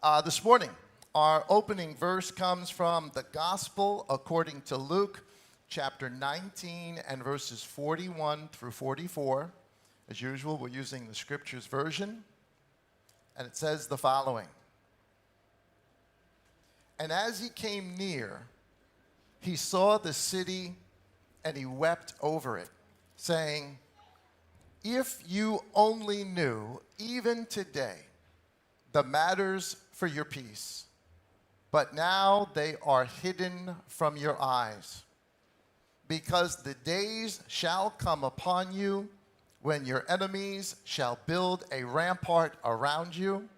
This morning, our opening verse comes from the Gospel according to Luke, chapter 19 and verses 41 through 44. As usual, we're using the Scriptures version, and it says the following. And as he came near, he saw the city, and he wept over it, saying, "If you only knew, even today, the matters for your peace, but now they are hidden from your eyes. Because the days shall come upon you when your enemies shall build a rampart around you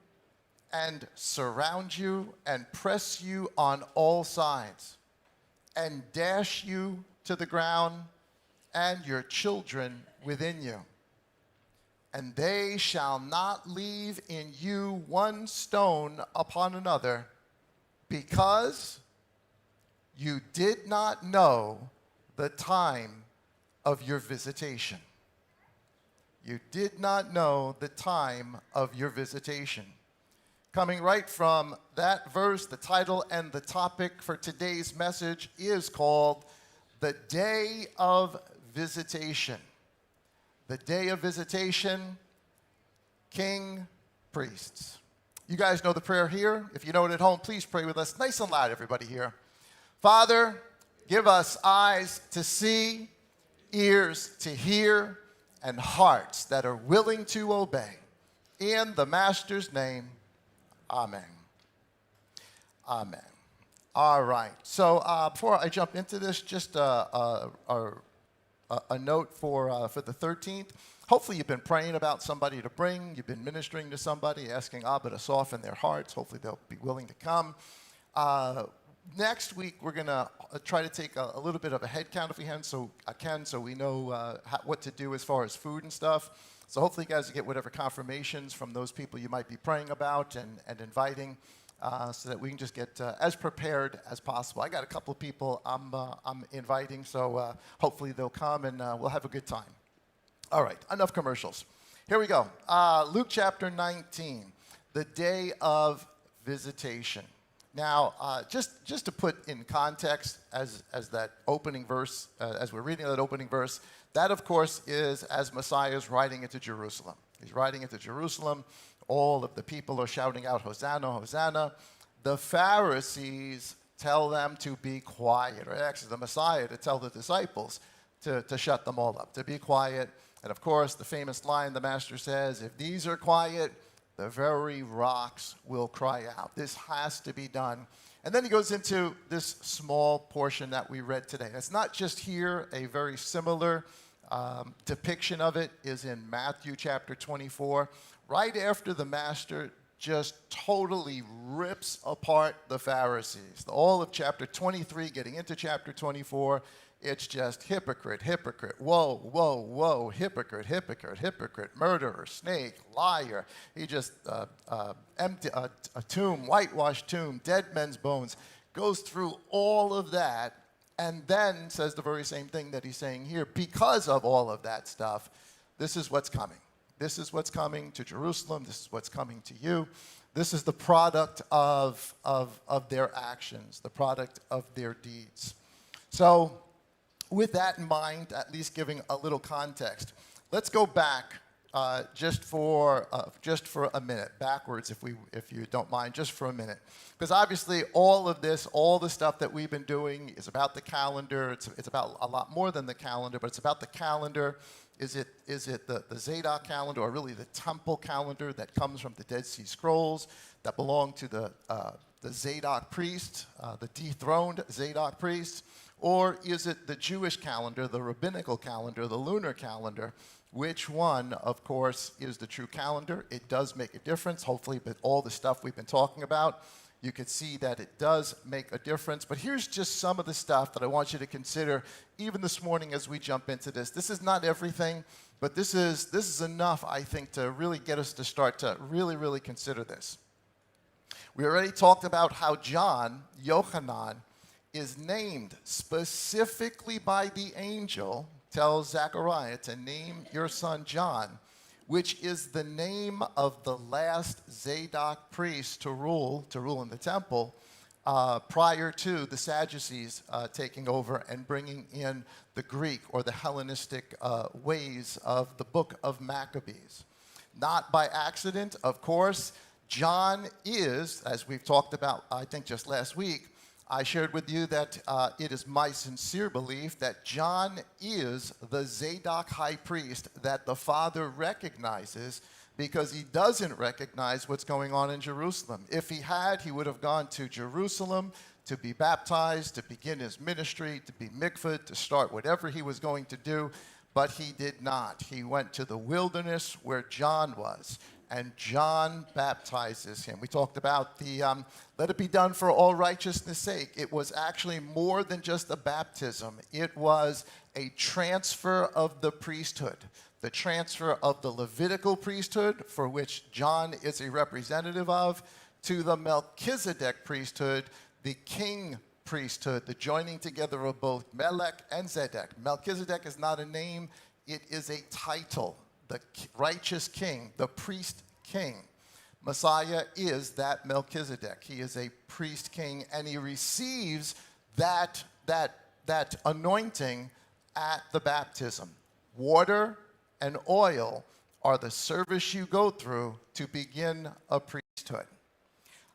and surround you and press you on all sides and dash you to the ground and your children within you. And they shall not leave in you one stone upon another, because you did not know the time of your visitation." You did not know the time of your visitation. Coming right from that verse, the title and the topic for today's message is called The Day of Visitation. The Day of Visitation, King, Priests. You guys know the prayer here. If you know it at home, please pray with us. Nice and loud, everybody here. Father, give us eyes to see, ears to hear, and hearts that are willing to obey. In the Master's name, amen. Amen. All right. So before I jump into this, just a note for the 13th. Hopefully you've been praying about somebody to bring. You've been ministering to somebody, asking Abba to soften their hearts. Hopefully they'll be willing to come. Next week, we're going to try to take a little bit of a head count if we can, so we know what to do as far as food and stuff. So hopefully you guys get whatever confirmations from those people you might be praying about and inviting, so that we can just get as prepared as possible. I got a couple of people I'm inviting, so hopefully they'll come and we'll have a good time. All right, enough commercials. Here we go. Luke chapter 19, the day of visitation. Now, just to put in context, as that opening verse, as we're reading that opening verse, that of course is as Messiah is riding into Jerusalem. He's riding into Jerusalem. All of the people are shouting out, "Hosanna, Hosanna." The Pharisees tell them to be quiet, or actually the Messiah to tell the disciples to shut them all up, to be quiet. And of course, the famous line the Master says, "If these are quiet, the very rocks will cry out." This has to be done. And then he goes into this small portion that we read today. It's not just here. A very similar depiction of it is in Matthew chapter 24. Right after the Master just totally rips apart the Pharisees. All of chapter 23 getting into chapter 24, it's just hypocrite, hypocrite, whoa, whoa, whoa, hypocrite, hypocrite, hypocrite, murderer, snake, liar. He just empty a tomb, whitewashed tomb, dead men's bones, goes through all of that, and then says the very same thing that he's saying here. Because of all of that stuff, this is what's coming. This is what's coming to Jerusalem. This is what's coming to you. This is the product of their actions, the product of their deeds. So, with that in mind, at least giving a little context, let's go back just for a minute, backwards, if you don't mind, just for a minute, because obviously all of this, all the stuff that we've been doing is about the calendar. It's about a lot more than the calendar, but it's about the calendar. Is it the Zadok calendar, or really the temple calendar that comes from the Dead Sea Scrolls that belong to the Zadok priest, the dethroned Zadok priest? Or is it the Jewish calendar, the rabbinical calendar, the lunar calendar? Which one, of course, is the true calendar? It does make a difference. Hopefully, with all the stuff we've been talking about, you could see that it does make a difference. But here's just some of the stuff that I want you to consider even this morning as we jump into this. This is not everything, but this is enough, I think, to really get us to start to really, really consider this. We already talked about how John, Yochanan, is named specifically by the angel, tells Zechariah to name your son John, which is the name of the last Zadok priest to rule in the temple prior to the Sadducees taking over and bringing in the Greek or the Hellenistic ways of the book of Maccabees. Not by accident, of course. John is, as we've talked about, I think just last week, I shared with you that it is my sincere belief that John is the Zadok high priest that the Father recognizes, because he doesn't recognize what's going on in Jerusalem. If he had, he would have gone to Jerusalem to be baptized, to begin his ministry, to be mikvah, to start whatever he was going to do, but he did not. He went to the wilderness where John was, and John baptizes him. We talked about the let it be done for all righteousness' sake. It was actually more than just a baptism. It was a transfer of the priesthood, the transfer of the Levitical priesthood, for which John is a representative of, to the Melchizedek priesthood, the king priesthood, the joining together of both Melech and Zedek. Melchizedek is not a name, it is a title. The righteous king, the priest king. Messiah is that Melchizedek. He is a priest king, and he receives that anointing at the baptism. Water and oil are the service you go through to begin a priesthood.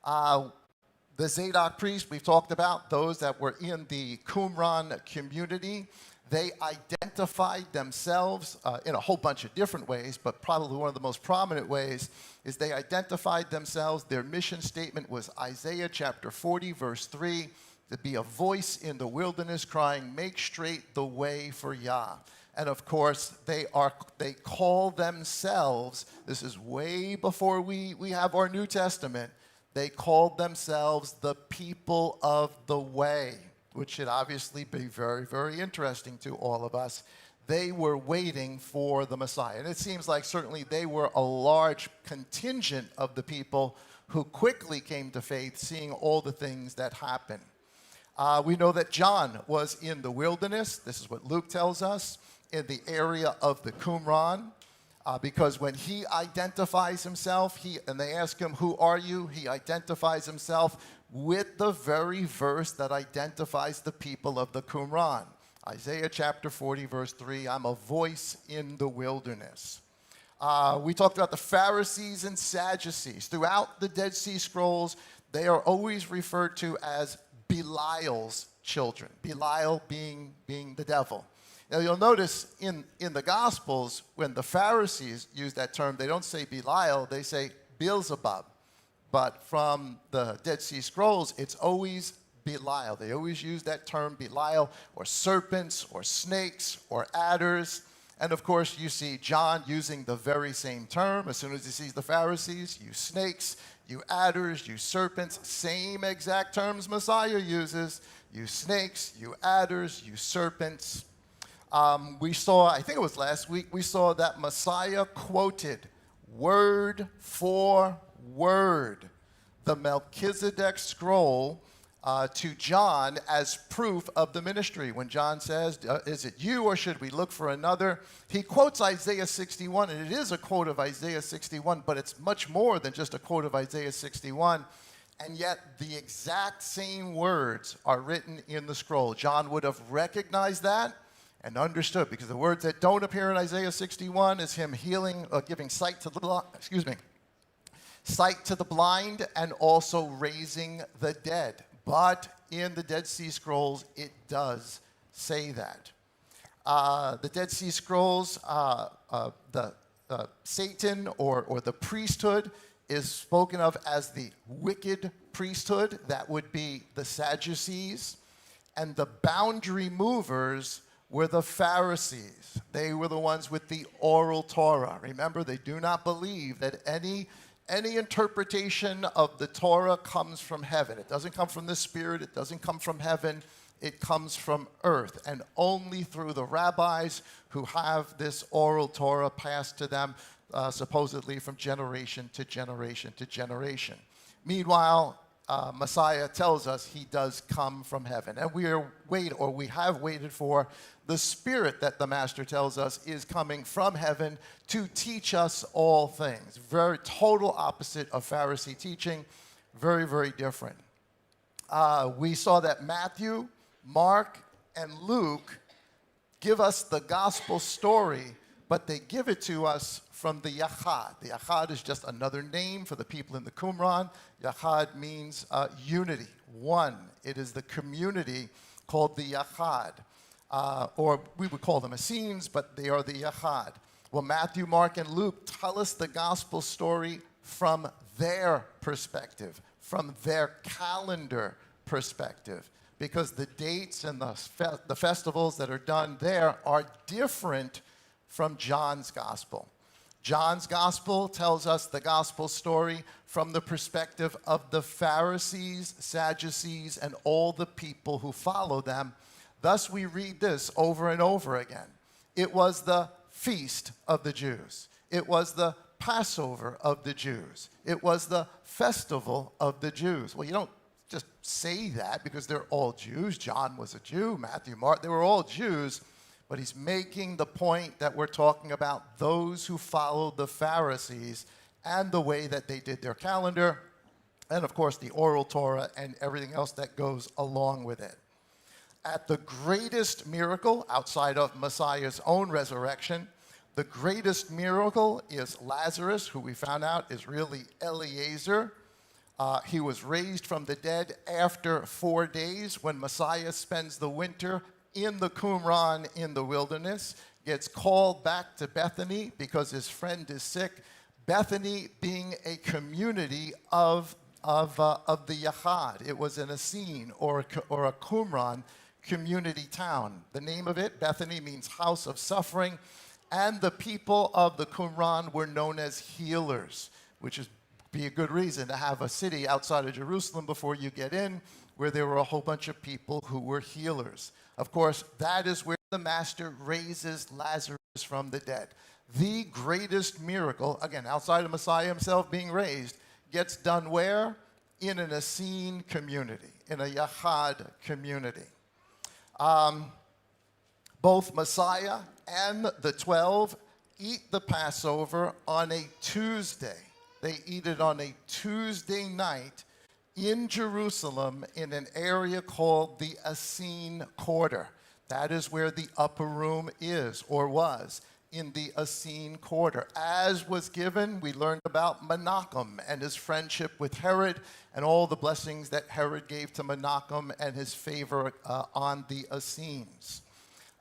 The Zadok priest, we've talked about, those that were in the Qumran community, they identified themselves in a whole bunch of different ways, but probably one of the most prominent ways is they identified themselves. Their mission statement was Isaiah chapter 40, verse 3, to be a voice in the wilderness crying, make straight the way for Yah. And of course, they call themselves, this is way before we have our New Testament, they called themselves the people of the way, which should obviously be very, very interesting to all of us. They were waiting for the Messiah. And it seems like certainly they were a large contingent of the people who quickly came to faith, seeing all the things that happened. We know that John was in the wilderness. This is what Luke tells us, in the area of the Qumran. Because when he identifies himself, and they ask him, who are you? He identifies himself with the very verse that identifies the people of the Qumran. Isaiah chapter 40, verse 3, I'm a voice in the wilderness. We talked about the Pharisees and Sadducees. Throughout the Dead Sea Scrolls, they are always referred to as Belial's children. Belial being the devil. Now, you'll notice in the Gospels, when the Pharisees use that term, they don't say Belial, they say Beelzebub. But from the Dead Sea Scrolls, it's always Belial. They always use that term Belial, or serpents, or snakes, or adders. And of course, you see John using the very same term. As soon as he sees the Pharisees, you snakes, you adders, you serpents, same exact terms Messiah uses. You snakes, you adders, you serpents. We saw, I think it was last week, we saw that Messiah quoted word for word the Melchizedek scroll to John as proof of the ministry. When John says, is it you or should we look for another? He quotes Isaiah 61, and it is a quote of Isaiah 61, but it's much more than just a quote of Isaiah 61. And yet the exact same words are written in the scroll. John would have recognized that and understood, because the words that don't appear in Isaiah 61 is him healing, giving sight to the blind, and also raising the dead. But in the Dead Sea Scrolls, it does say that. The Dead Sea Scrolls, Satan or the priesthood is spoken of as the wicked priesthood. That would be the Sadducees. And the boundary movers were the Pharisees. They were the ones with the oral Torah. Remember, they do not believe that any interpretation of the Torah comes from heaven. It doesn't come from the Spirit. It doesn't come from heaven. It comes from earth, and only through the rabbis who have this oral Torah passed to them, supposedly from generation to generation to generation. Meanwhile, Messiah tells us he does come from heaven. And we have waited for the Spirit that the Master tells us is coming from heaven to teach us all things. Very total opposite of Pharisee teaching. Very, very different. We saw that Matthew, Mark, and Luke give us the gospel story, but they give it to us from the Yachad. The Yachad is just another name for the people in the Qumran. Yachad means unity, one. It is the community called the Yachad. Or we would call them Essenes, but they are the Yachad. Well, Matthew, Mark, and Luke tell us the gospel story from their perspective, from their calendar perspective, because the dates and the festivals that are done there are different from John's gospel. John's gospel tells us the gospel story from the perspective of the Pharisees, Sadducees, and all the people who follow them. Thus, we read this over and over again. It was the feast of the Jews. It was the Passover of the Jews. It was the festival of the Jews. Well, you don't just say that because they're all Jews. John was a Jew, Matthew, Mark, they were all Jews. But he's making the point that we're talking about those who followed the Pharisees and the way that they did their calendar, and of course the oral Torah and everything else that goes along with it. At the greatest miracle outside of Messiah's own resurrection, the greatest miracle is Lazarus, who we found out is really Eliezer. He was raised from the dead after 4 days when Messiah spends the winter in the Qumran in the wilderness, gets called back to Bethany because his friend is sick. Bethany being a community of the Yachad. It was an Essene or a Qumran community town. The name of it, Bethany, means house of suffering, and the people of the Qumran were known as healers, which is be a good reason to have a city outside of Jerusalem before you get in, where there were a whole bunch of people who were healers. Of course, that is where the Master raises Lazarus from the dead. The greatest miracle, again, outside of Messiah himself being raised, gets done where? In an Essene community, in a Yachad community. Both Messiah and the 12 eat the Passover on a Tuesday. They eat it on a Tuesday night in Jerusalem in an area called the Essene Quarter. That is where the upper room is, or was, in the Essene Quarter. As was given, we learned about Menachem and his friendship with Herod and all the blessings that Herod gave to Menachem and his favor on the Essenes.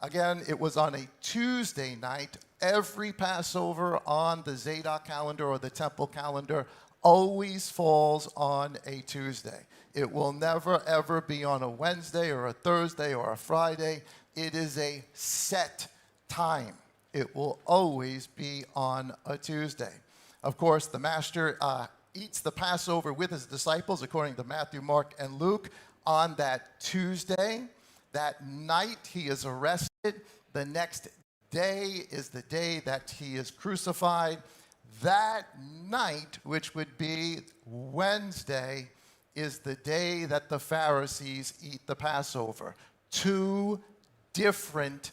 Again, it was on a Tuesday night. Every Passover on the Zadok calendar or the temple calendar always falls on a Tuesday. It will never, ever be on a Wednesday or a Thursday or a Friday. It is a set time. It will always be on a Tuesday. Of course, the Master eats the Passover with his disciples, according to Matthew, Mark, and Luke, on that Tuesday. That night, he is arrested. The next day is the day that he is crucified. That night, which would be Wednesday, is the day that the Pharisees eat the Passover. Two different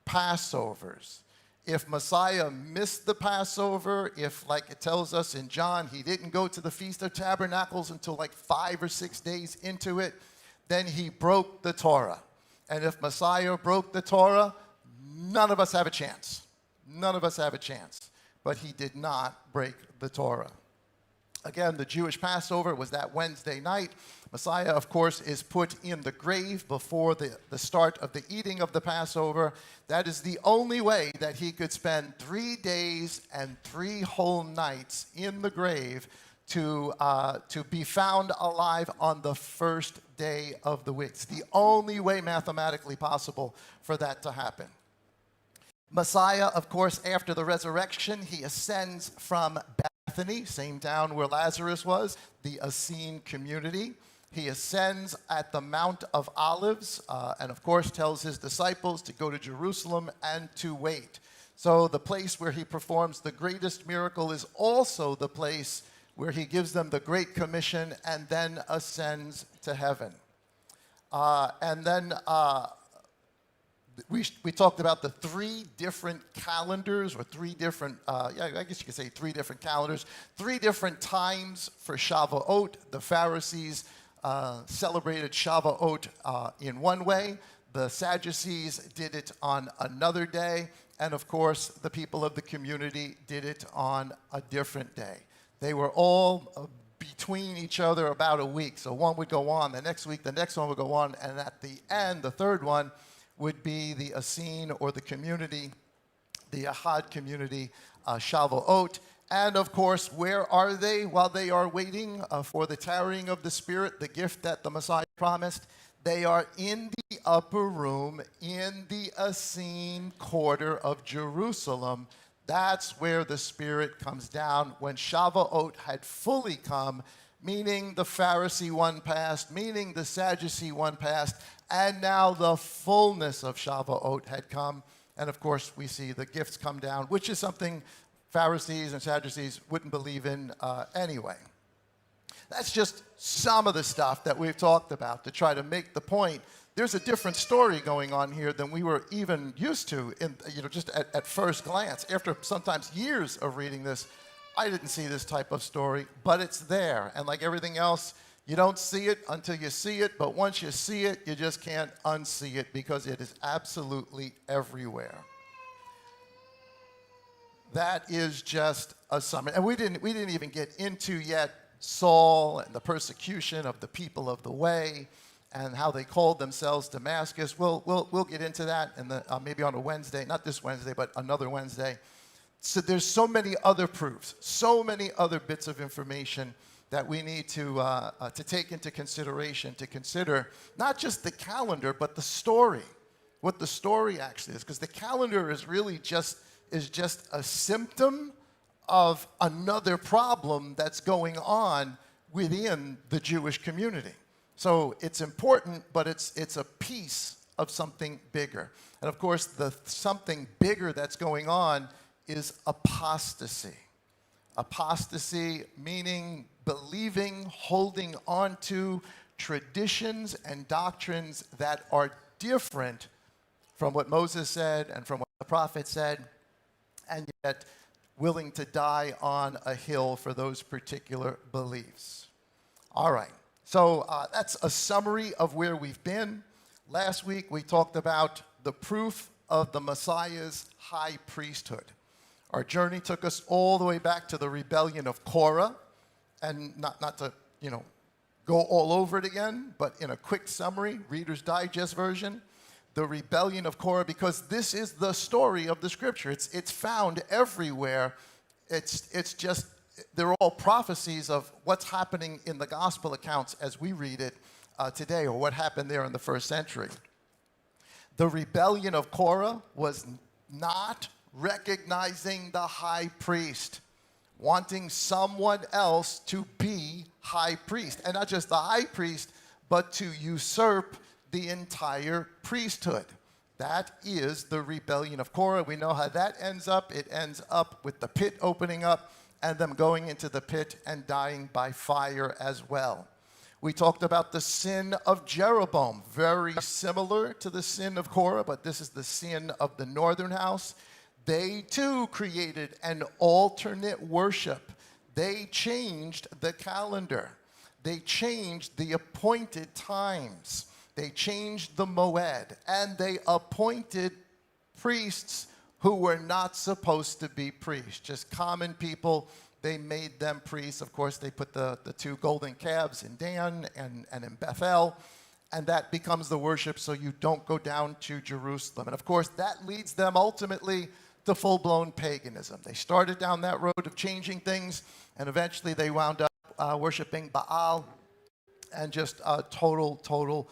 Passovers. If Messiah missed the Passover, if, like it tells us in John, he didn't go to the Feast of Tabernacles until like 5 or 6 days into it, then he broke the Torah. And if Messiah broke the Torah, none of us have a chance. None of us have a chance. But he did not break the Torah. Again, the Jewish Passover was that Wednesday night. Messiah, of course, is put in the grave before the start of the eating of the Passover. That is the only way that he could spend 3 days and 3 whole nights in the grave to be found alive on the first day of the week. It's the only way mathematically possible for that to happen. Messiah, of course, after the resurrection, he ascends from Bethany, same town where Lazarus was, the Essene community. He ascends at the Mount of Olives and, of course, tells his disciples to go to Jerusalem and to wait. So the place where he performs the greatest miracle is also the place where he gives them the Great Commission and then ascends to heaven. And then we talked about the 3 different calendars, or 3 different, I guess you could say 3 different calendars, 3 different times for Shavuot. The Pharisees celebrated Shavuot in one way. The Sadducees did it on another day. And of course, the people of the community did it on a different day. They were all between each other about a week. So one would go on, the next week, the next one would go on, and at the end, the third one would be the Essene, or the community, the Ahad community, Shavuot. And of course, where are they while they are waiting for the tarrying of the Spirit, the gift that the Messiah promised? They are in the upper room in the Essene quarter of Jerusalem. That's where the Spirit comes down when Shavuot had fully come, meaning the Pharisee one passed, meaning the Sadducee one passed, and now the fullness of Shavuot had come. And of course, we see the gifts come down, which is something Pharisees and Sadducees wouldn't believe in anyway. That's just some of the stuff that we've talked about to try to make the point. There's a different story going on here than we were even used to, just at first glance. After sometimes years of reading this, I didn't see this type of story, but it's there. And like everything else, you don't see it until you see it, but once you see it, you just can't unsee it because it is absolutely everywhere. That is just a summary. And we didn't even get into yet Saul and the persecution of the people of the way and how they called themselves Damascus. We'll get into that in maybe on a Wednesday, not this Wednesday, but another Wednesday. So there's so many other proofs, so many other bits of information that we need to take into consideration, to consider not just the calendar, but the story, what the story actually is. Because the calendar is really just a symptom of another problem that's going on within the Jewish community. So it's important, but it's a piece of something bigger. And of course, the something bigger that's going on is apostasy. Apostasy meaning believing, holding on to traditions and doctrines that are different from what Moses said and from what the prophet said, and yet willing to die on a hill for those particular beliefs. All right, so that's a summary of where we've been. Last week we talked about the proof of the Messiah's high priesthood. Our journey took us all the way back to the rebellion of Korah, and not to go all over it again, but in a quick summary, Reader's Digest version. The rebellion of Korah, because this is the story of the scripture. It's found everywhere. It's just, they're all prophecies of what's happening in the gospel accounts as we read it today, or what happened there in the first century. The rebellion of Korah was not recognizing the high priest, wanting someone else to be high priest. And not just the high priest, but to usurp the entire priesthood. That is the rebellion of Korah. We know how that ends up. It ends up with the pit opening up and them going into the pit and dying by fire as well. We talked about the sin of Jeroboam, very similar to the sin of Korah, but this is the sin of the northern house. They too created an alternate worship. They changed the calendar. They changed the appointed times. They changed the moed, and they appointed priests who were not supposed to be priests, just common people. They made them priests. Of course, they put the 2 golden calves in Dan and in Bethel, and that becomes the worship, so you don't go down to Jerusalem. And of course, that leads them ultimately to full-blown paganism. They started down that road of changing things, and eventually they wound up worshiping Baal and just total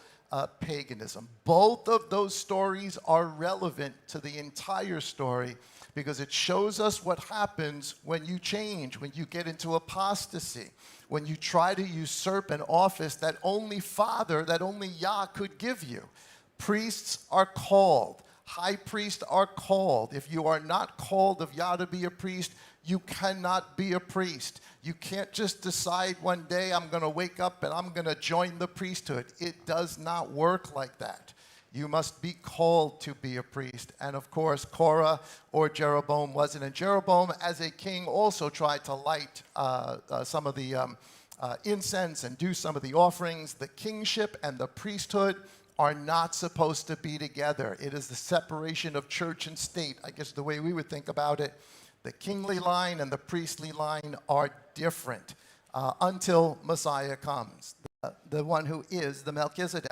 paganism. Both of those stories are relevant to the entire story because it shows us what happens when you change, when you get into apostasy, when you try to usurp an office that only Father, that only Yah could give you. Priests are called. High priests are called. If you are not called of Yah to be a priest, You cannot be a priest. You can't just decide one day, I'm going to wake up and I'm going to join the priesthood. It does not work like that. You must be called to be a priest. And of course, Korah or Jeroboam wasn't. And Jeroboam, as a king, also tried to light some of the incense and do some of the offerings. The kingship and the priesthood are not supposed to be together. It is the separation of church and state, I guess the way we would think about it. The kingly line and the priestly line are different until Messiah comes, the one who is the Melchizedek.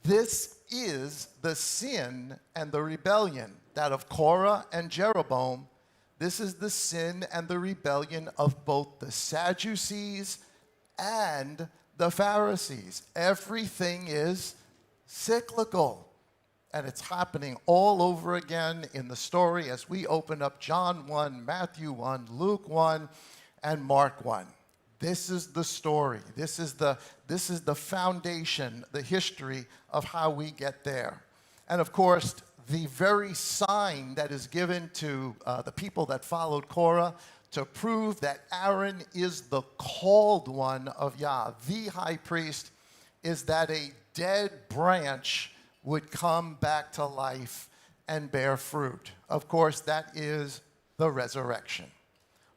This is the sin and the rebellion, that of Korah and Jeroboam. This is the sin and the rebellion of both the Sadducees and the Pharisees. Everything is cyclical. And it's happening all over again in the story as we open up John 1, Matthew 1, Luke 1, and Mark 1. This is the story. This is the foundation, the history of how we get there. And of course, the very sign that is given to the people that followed Korah to prove that Aaron is the called one of Yah, the high priest, is that a dead branch would come back to life and bear fruit. Of course, that is the resurrection.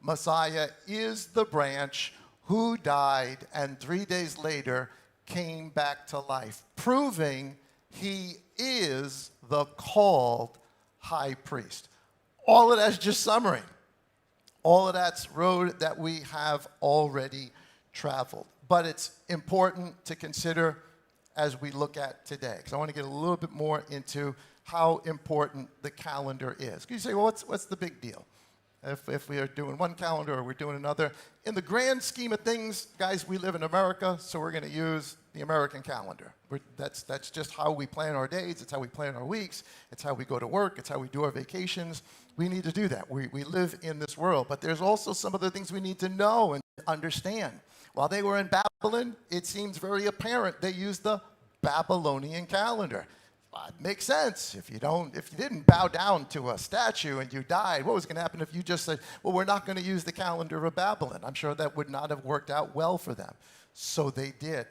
Messiah is the branch who died and 3 days later came back to life, proving he is the called high priest. All of that's just summary. All of that's road that we have already traveled. But it's important to consider as we look at today, because I want to get a little bit more into how important the calendar is. You say, well, what's the big deal? If we are doing one calendar or we're doing another. In the grand scheme of things, guys, we live in America, so we're going to use the American calendar. That's just how we plan our days. It's how we plan our weeks. It's how we go to work. It's how we do our vacations. We need to do that. We live in this world. But there's also some other things we need to know and understand. While they were in Babylon, it seems very apparent they used the Babylonian calendar. It makes sense. If you didn't bow down to a statue and you died, what was going to happen if you just said, well, we're not going to use the calendar of Babylon? I'm sure that would not have worked out well for them. So they did.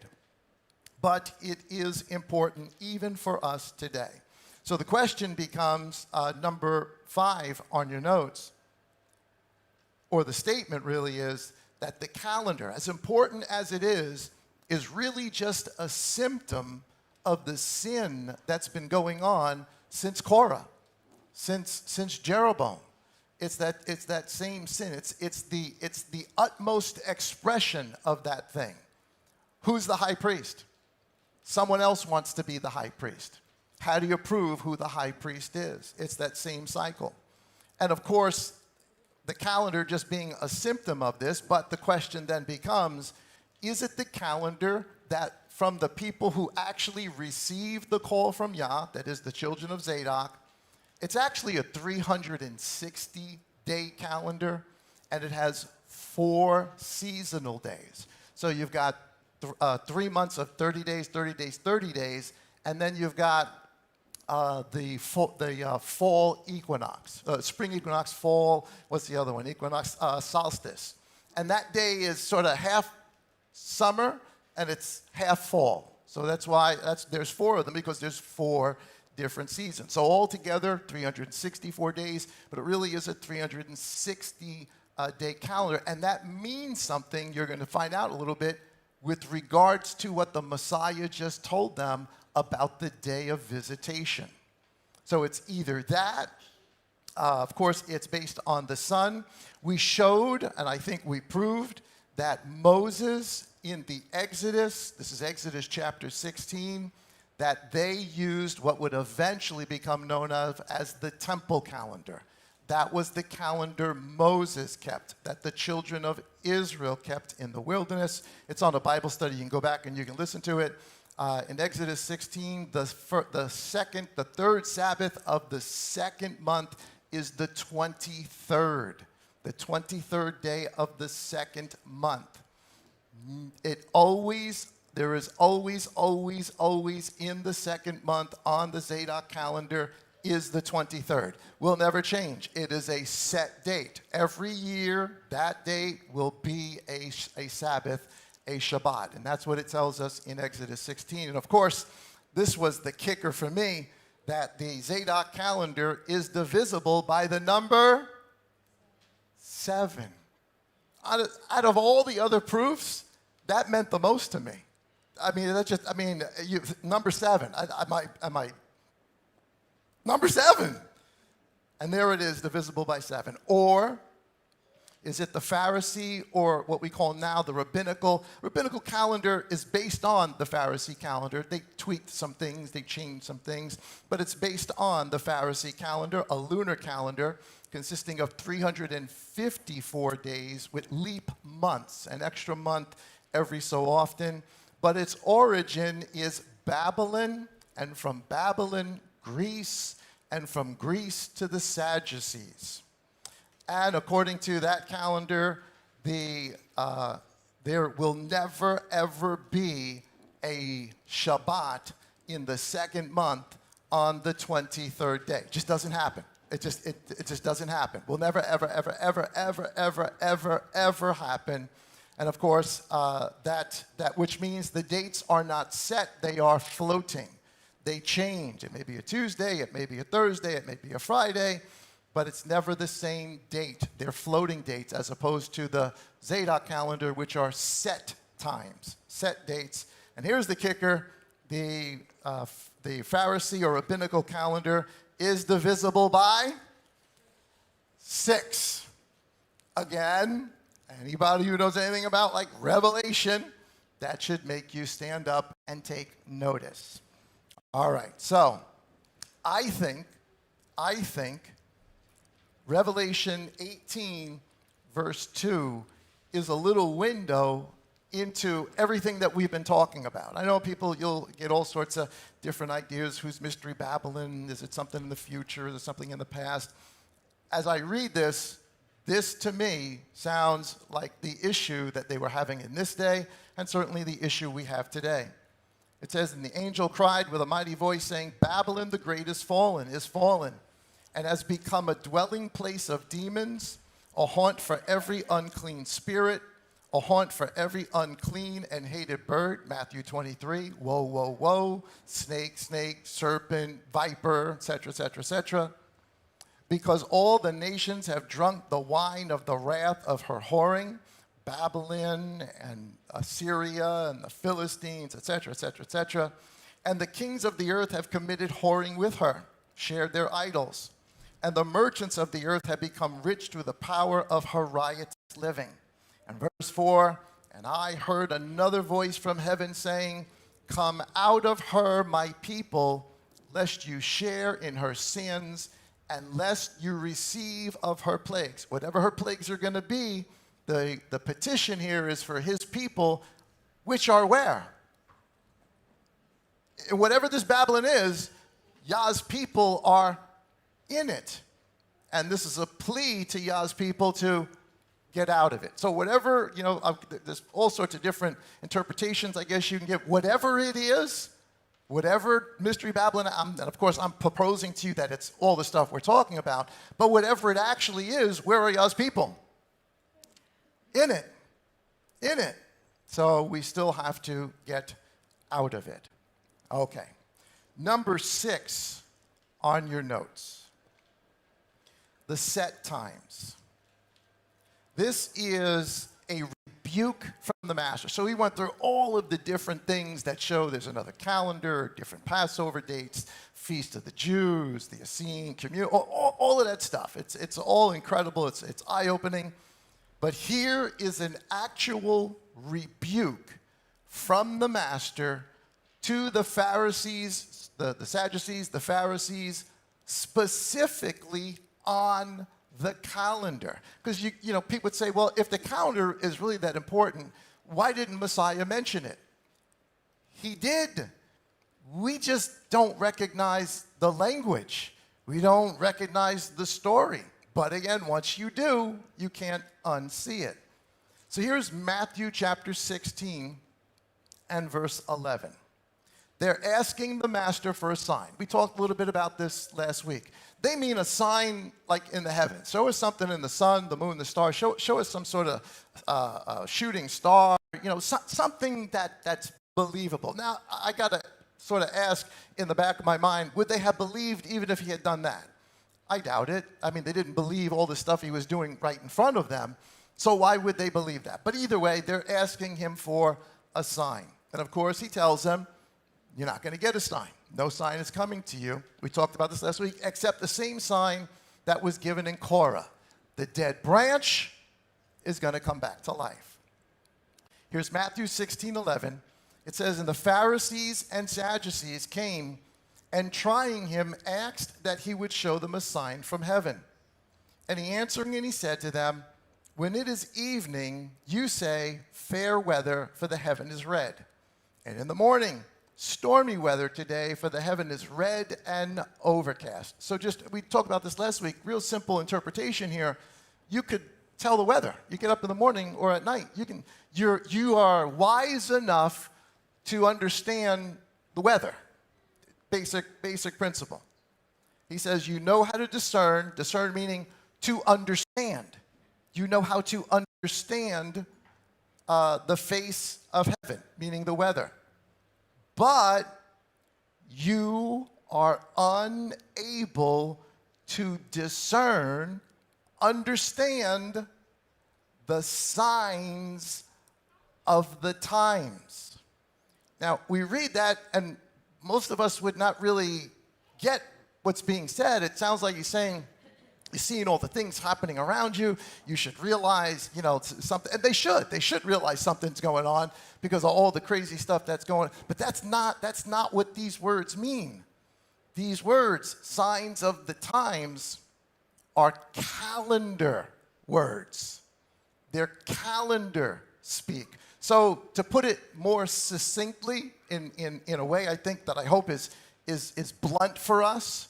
But it is important even for us today. So the question becomes number 5 on your notes, or the statement really is that the calendar, as important as it is really just a symptom of the sin that's been going on since Korah, since Jeroboam. It's that same sin. It's the utmost expression of that thing. Who's the high priest? Someone else wants to be the high priest. How do you prove who the high priest is? It's that same cycle. And of course, the calendar just being a symptom of this, but the question then becomes, is it the calendar that from the people who actually received the call from Yah, that is the children of Zadok? It's actually a 360-day calendar, and it has 4 seasonal days. So you've got 3 months of 30 days, 30 days, 30 days, and then you've got the fall equinox, spring equinox, fall, what's the other one? Equinox, solstice. And that day is sort of half summer and it's half fall. So that's why there's 4 of them, because there's 4 different seasons. So altogether, 364 days, but it really is a 360-day calendar. And that means something you're going to find out a little bit with regards to what the Messiah just told them about the day of visitation. So it's either that, of course, it's based on the sun. We showed, and I think we proved, that Moses in the Exodus, this is Exodus chapter 16, that they used what would eventually become known as the temple calendar. That was the calendar Moses kept, that the children of Israel kept in the wilderness. It's on a Bible study. You can go back and you can listen to it. In Exodus 16, the third Sabbath of the second month is the 23rd. The 23rd day of the second month. There is always in the second month on the Zadok calendar is the 23rd. Will never change. It is a set date. Every year, that date will be a Sabbath, a Shabbat. And that's what it tells us in Exodus 16. And of course, this was the kicker for me, that the Zadok calendar is divisible by the number 7. Out of all the other proofs, that meant the most to me. I mean, number 7. Number 7. And there it is, divisible by 7. Or is it the Pharisee, or what we call now the rabbinical? Rabbinical calendar is based on the Pharisee calendar. They tweaked some things, they changed some things, but it's based on the Pharisee calendar, a lunar calendar consisting of 354 days with leap months, an extra month every so often. But its origin is Babylon, and from Babylon, Greece, and from Greece to the Sadducees. And according to that calendar, there will never, ever be a Shabbat in the second month on the 23rd day. It just doesn't happen. It just doesn't happen. Will never, ever, ever, ever, ever, ever, ever, ever happen. And of course, that which means the dates are not set, they are floating. They change. It may be a Tuesday, it may be a Thursday, it may be a Friday, but it's never the same date. They're floating dates as opposed to the Zadok calendar, which are set times, set dates. And here's the kicker. The Pharisee or rabbinical calendar is divisible by 6. Again, anybody who knows anything about like Revelation, that should make you stand up and take notice. All right, so I think Revelation 18, verse 2 is a little window into everything that we've been talking about. I know people, you'll get all sorts of different ideas. Who's Mystery Babylon? Is it something in the future? Is it something in the past? As I read this to me sounds like the issue that they were having in this day, and certainly the issue we have today. It says, and the angel cried with a mighty voice, saying, Babylon the great is fallen, and has become a dwelling place of demons, a haunt for every unclean spirit, a haunt for every unclean and hated bird. Matthew 23, woe, woe, woe, snake, snake, serpent, viper, etc., etc., etc. Because all the nations have drunk the wine of the wrath of her whoring, Babylon and Assyria and the Philistines, etc., etc., etc. And the kings of the earth have committed whoring with her, shared their idols. And the merchants of the earth have become rich through the power of her riotous living. And verse 4, and I heard another voice from heaven saying, come out of her, my people, lest you share in her sins, and lest you receive of her plagues. Whatever her plagues are going to be, the petition here is for his people, which are where? Whatever this Babylon is, Yah's people are in it. And this is a plea to Yah's people to get out of it. So whatever, there's all sorts of different interpretations, I guess you can give. Whatever it is, whatever Mystery Babylon, and of course I'm proposing to you that it's all the stuff we're talking about, but whatever it actually is, where are Yah's people? In it. In it. So we still have to get out of it. Okay. Number 6 on your notes. The set times. This is a rebuke from the master. So he went through all of the different things that show there's another calendar, different Passover dates, Feast of the Jews, the Essene Communion, all of that stuff. It's all incredible. It's eye-opening. But here is an actual rebuke from the master to the Pharisees, the Sadducees, the Pharisees, specifically on the calendar. Because people would say, well, if the calendar is really that important, why didn't Messiah mention it? He did. We just don't recognize the language. We don't recognize the story. But again, once you do, you can't unsee it. So here's Matthew chapter 16 and verse 11. They're asking the master for a sign. We talked a little bit about this last week. They mean a sign like in the heavens. Show us something in the sun, the moon, the stars. Show us some sort of shooting star, something that's believable. Now, I got to sort of ask in the back of my mind, would they have believed even if he had done that? I doubt it. I mean, they didn't believe all the stuff he was doing right in front of them, so why would they believe that? But either way, they're asking him for a sign. And of course, he tells them, you're not going to get a sign. No sign is coming to you. We talked about this last week, except the same sign that was given in Korah. The dead branch is going to come back to life. Here's Matthew 16:11. It says, and the Pharisees and Sadducees came and trying him asked that he would show them a sign from heaven. And he answering and he said to them, when it is evening, you say, fair weather, for the heaven is red. And in the morning, stormy weather today, for the heaven is red and overcast. So we talked about this last week, real simple interpretation here. You could tell the weather. You get up in the morning or at night. You are wise enough to understand the weather. Basic principle. He says you know how to discern meaning to understand. You know how to understand the face of heaven, meaning the weather. But you are unable to discern, understand the signs of the times. Now, we read that, and most of us would not really get what's being said. It sounds like he's saying, you're seeing all the things happening around you. You should realize, something. And they should realize something's going on because of all the crazy stuff that's going on. But that's not what these words mean. These words, signs of the times, are calendar words. They're calendar speak. So to put it more succinctly, in a way I think that I hope is blunt for us,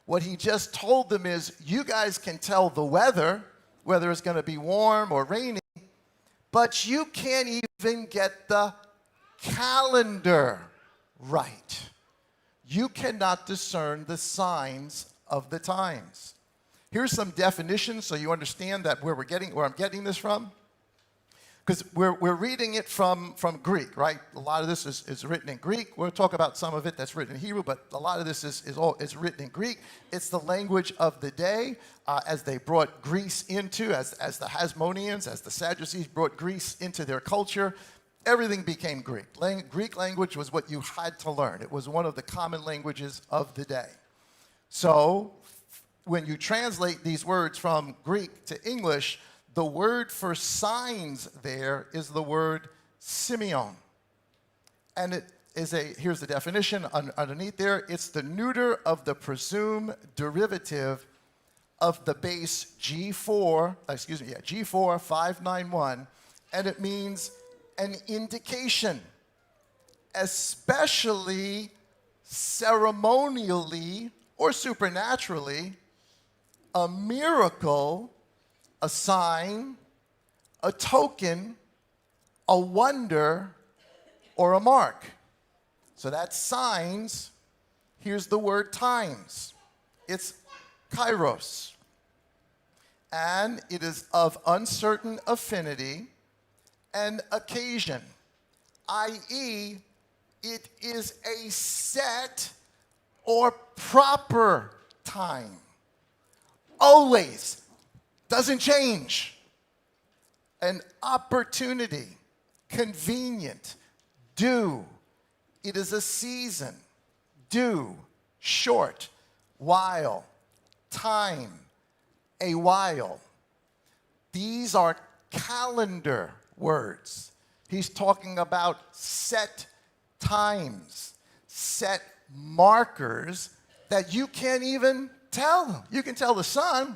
what he just told them is, you guys can tell the weather, whether it's going to be warm or rainy, but you can't even get the calendar right. You cannot discern the signs of the times. Here's some definitions so you understand that where I'm getting this from. Because we're reading it from Greek, right? A lot of this is written in Greek. We'll talk about some of it that's written in Hebrew, but a lot of this is written in Greek. It's the language of the day as they brought Greece into, as the Hasmoneans, as the Sadducees brought Greece into their culture. Everything became Greek. Greek language was what you had to learn. It was one of the common languages of the day. So when you translate these words from Greek to English, the word for signs there is the word Simeon. And it is here's the definition underneath there. It's the neuter of the presumed derivative of the base G4 591, and it means an indication, especially ceremonially or supernaturally, a miracle, a sign, a token, a wonder, or a mark. So that's signs. Here's the word times. It's kairos. And it is of uncertain affinity and occasion, i.e., it is a set or proper time. Always. Doesn't change. An opportunity, convenient, due. It is a season, due, short, while, time, a while. These are calendar words. He's talking about set times, set markers that you can't even tell. You can tell the sun.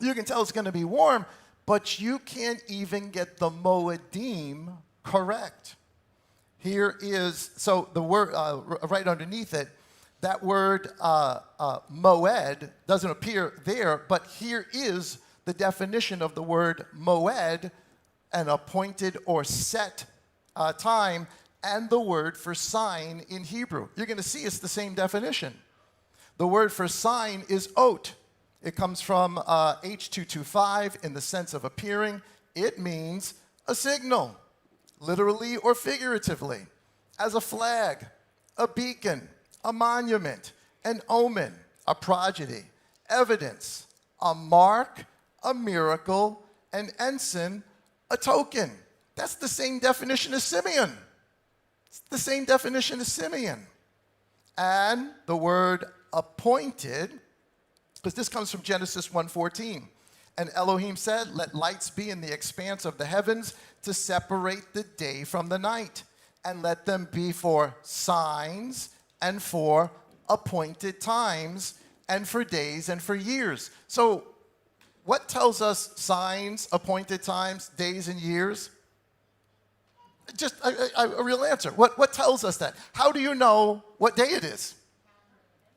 You can tell it's going to be warm, but you can't even get the Moedim correct. Here is, so the word, right underneath it, that word moed doesn't appear there, but here is the definition of the word moed, an appointed or set time, and the word for sign in Hebrew. You're going to see it's the same definition. The word for sign is ot. It comes from H225 in the sense of appearing. It means a signal, literally or figuratively, as a flag, a beacon, a monument, an omen, a prodigy, evidence, a mark, a miracle, an ensign, a token. That's the same definition as Simeon. It's the same definition as Simeon. And the word appointed, because this comes from Genesis 1:14. And Elohim said, let lights be in the expanse of the heavens to separate the day from the night, and let them be for signs and for appointed times and for days and for years. So what tells us signs, appointed times, days, and years? Just a real answer. What tells us that? How do you know what day it is?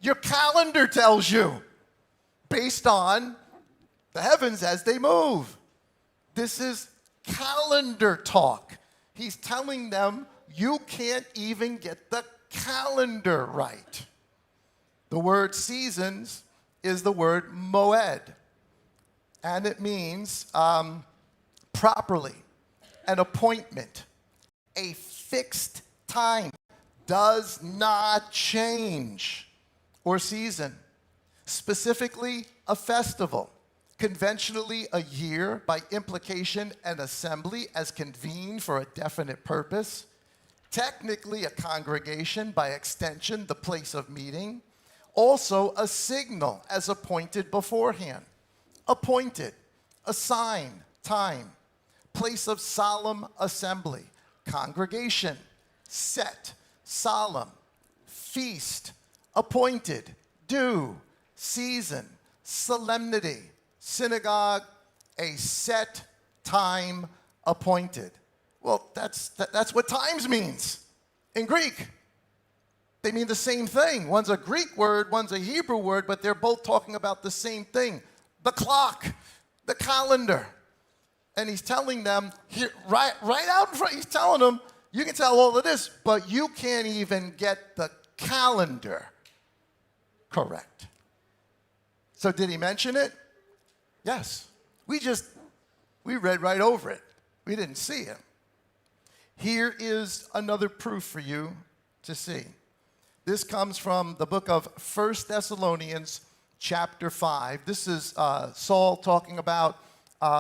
Your calendar tells you, based on the heavens as they move. This is calendar talk. He's telling them you can't even get the calendar right. The word seasons is the word moed, and it means properly, an appointment, a fixed time, does not change, or season, specifically a festival, conventionally a year, by implication an assembly as convened for a definite purpose, technically a congregation, by extension the place of meeting, also a signal as appointed beforehand, appointed, a sign, time, place of solemn assembly, congregation, set, solemn, feast, appointed, due, season, solemnity, synagogue, a set time appointed. Well, that's what times means in Greek. They mean the same thing. One's a Greek word, one's a Hebrew word, but they're both talking about the same thing. The clock, the calendar. And he's telling them, here, right out in front, he's telling them, you can tell all of this, but you can't even get the calendar correct. So did he mention it? Yes. We read right over it. We didn't see it. Here is another proof for you to see. This comes from the book of 1 Thessalonians chapter 5. This is Saul talking about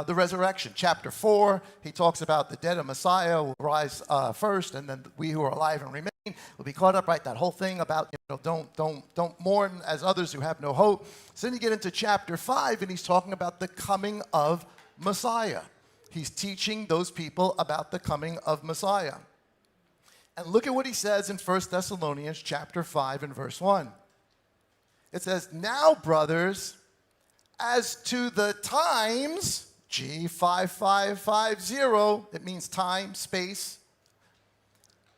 the resurrection. Chapter 4, he talks about the dead of Messiah will rise first, and then we who are alive and remain will be caught up, right? That whole thing about, don't mourn as others who have no hope. So then you get into chapter 5, and he's talking about the coming of Messiah. He's teaching those people about the coming of Messiah. And look at what he says in 1 Thessalonians chapter 5 and verse 1. It says, now, brothers, as to the times, G5550, it means time, space,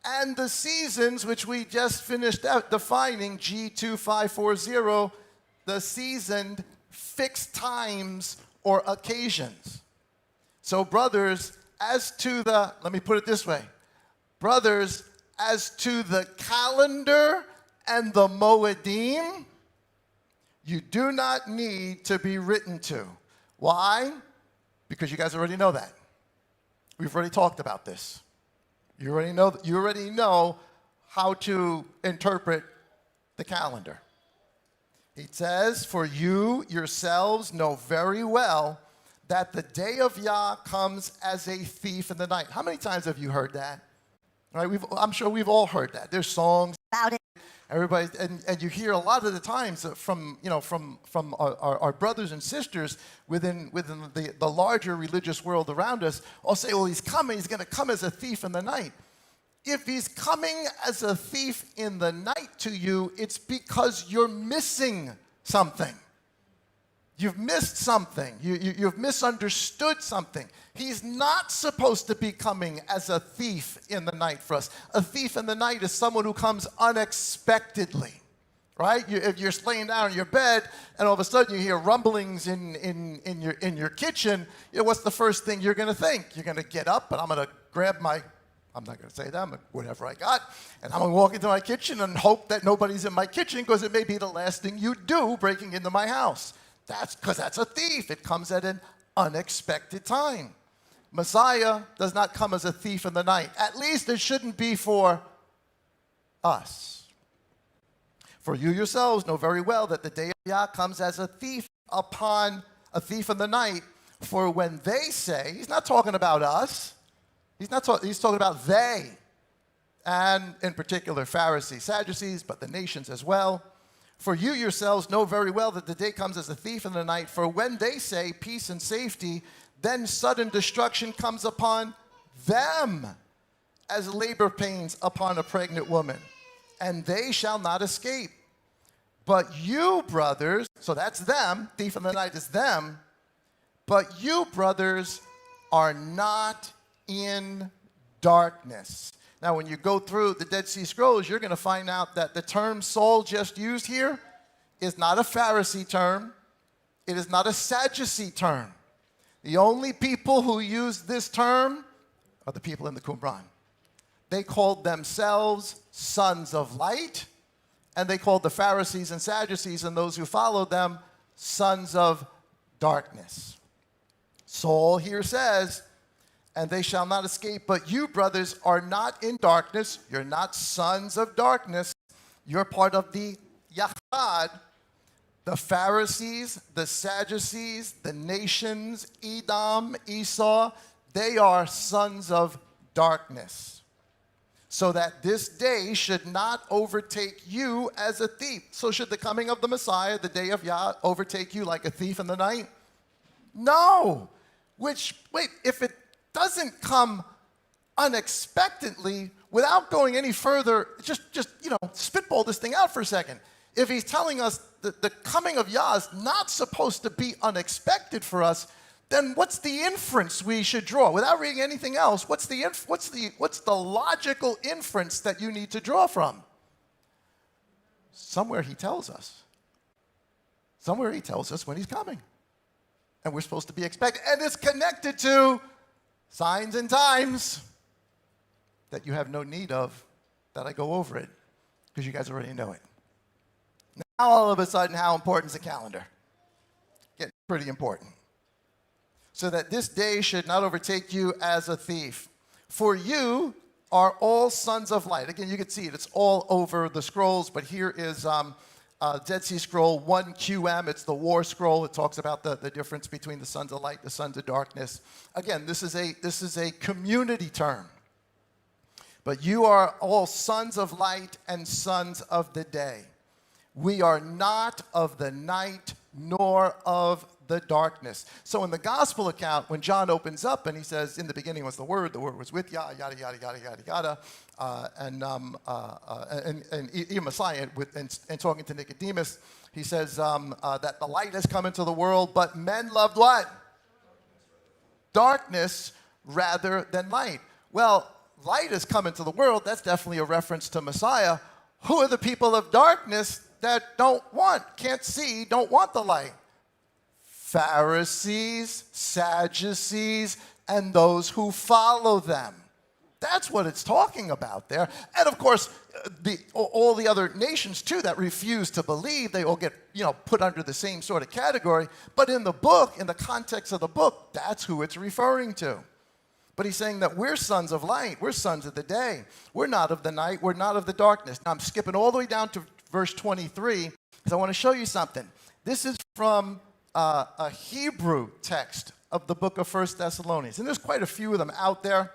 and the seasons, which we just finished out defining, G2540, the seasoned fixed times or occasions. So brothers, as to the, let me put it this way, brothers, as to the calendar and the Moedim, you do not need to be written to. Why? Because you guys already know that. We've already talked about this. You already know how to interpret the calendar. It says, for you yourselves know very well that the day of Yah comes as a thief in the night. How many times have you heard that? Right? I'm sure we've all heard that. There's songs about it. Everybody, and you hear a lot of the times from our brothers and sisters within the larger religious world around us, all say, well, he's going to come as a thief in the night. If he's coming as a thief in the night to you, it's because you're missing something. You've missed something. You've misunderstood something. He's not supposed to be coming as a thief in the night for us. A thief in the night is someone who comes unexpectedly, right? If you're laying down in your bed and all of a sudden you hear rumblings in your kitchen, what's the first thing you're going to think? You're going to get up and I'm going to grab my I'm not going to say that, but whatever I got. And I'm going to walk into my kitchen and hope that nobody's in my kitchen because it may be the last thing you do breaking into my house. That's because that's a thief. It comes at an unexpected time. Messiah does not come as a thief in the night. At least it shouldn't be for us. For you yourselves know very well that the day of Yah comes as a thief in the night. For when they say, he's not talking about us. He's talking about they. And in particular, Pharisees, Sadducees, but the nations as well. For you yourselves know very well that the day comes as a thief in the night. For when they say peace and safety, then sudden destruction comes upon them as labor pains upon a pregnant woman. And they shall not escape. But you, brothers, so that's them, thief in the night is them. But you, brothers, are not in darkness. Now, when you go through the Dead Sea Scrolls, you're going to find out that the term Saul just used here is not a Pharisee term. It is not a Sadducee term. The only people who use this term are the people in the Qumran. They called themselves sons of light, and they called the Pharisees and Sadducees and those who followed them sons of darkness. Saul here says, and they shall not escape, but you, brothers, are not in darkness. You're not sons of darkness. You're part of the Yachad, the Pharisees, the Sadducees, the nations, Edom, Esau. They are sons of darkness. So that this day should not overtake you as a thief. So should the coming of the Messiah, the day of Yah, overtake you like a thief in the night? No. If it doesn't come unexpectedly, without going any further, just spitball this thing out for a second. If he's telling us that the coming of Yah is not supposed to be unexpected for us, then what's the inference we should draw? Without reading anything else, what's the logical inference that you need to draw from? Somewhere he tells us. Somewhere he tells us when he's coming. And we're supposed to be expecting. And it's connected to signs and times that you have no need of, that I go over it, because you guys already know it. Now, all of a sudden, how important is the calendar? Getting pretty important. So that this day should not overtake you as a thief. For you are all sons of light. Again, you can see it. It's all over the scrolls, but here is Dead Sea Scroll 1QM. It's the War Scroll. It talks about the difference between the sons of light, the sons of darkness. Again, this is a community term. But you are all sons of light and sons of the day. We are not of the night nor of the darkness. So in the gospel account, when John opens up and he says, in the beginning was the Word was with Yah, yada, yada, yada, yada, yada, and even Messiah, and talking to Nicodemus, he says that the light has come into the world, but men loved what? Darkness rather than light. Well, light has come into the world. That's definitely a reference to Messiah. Who are the people of darkness that can't see, don't want the light? Pharisees, Sadducees, and those who follow them. That's what it's talking about there. And of course, all the other nations too that refuse to believe, they all get put under the same sort of category. But in the book, in the context of the book, that's who it's referring to. But he's saying that we're sons of light. We're sons of the day. We're not of the night. We're not of the darkness. Now I'm skipping all the way down to verse 23 because I want to show you something. This is from a Hebrew text of the book of 1 Thessalonians. And there's quite a few of them out there.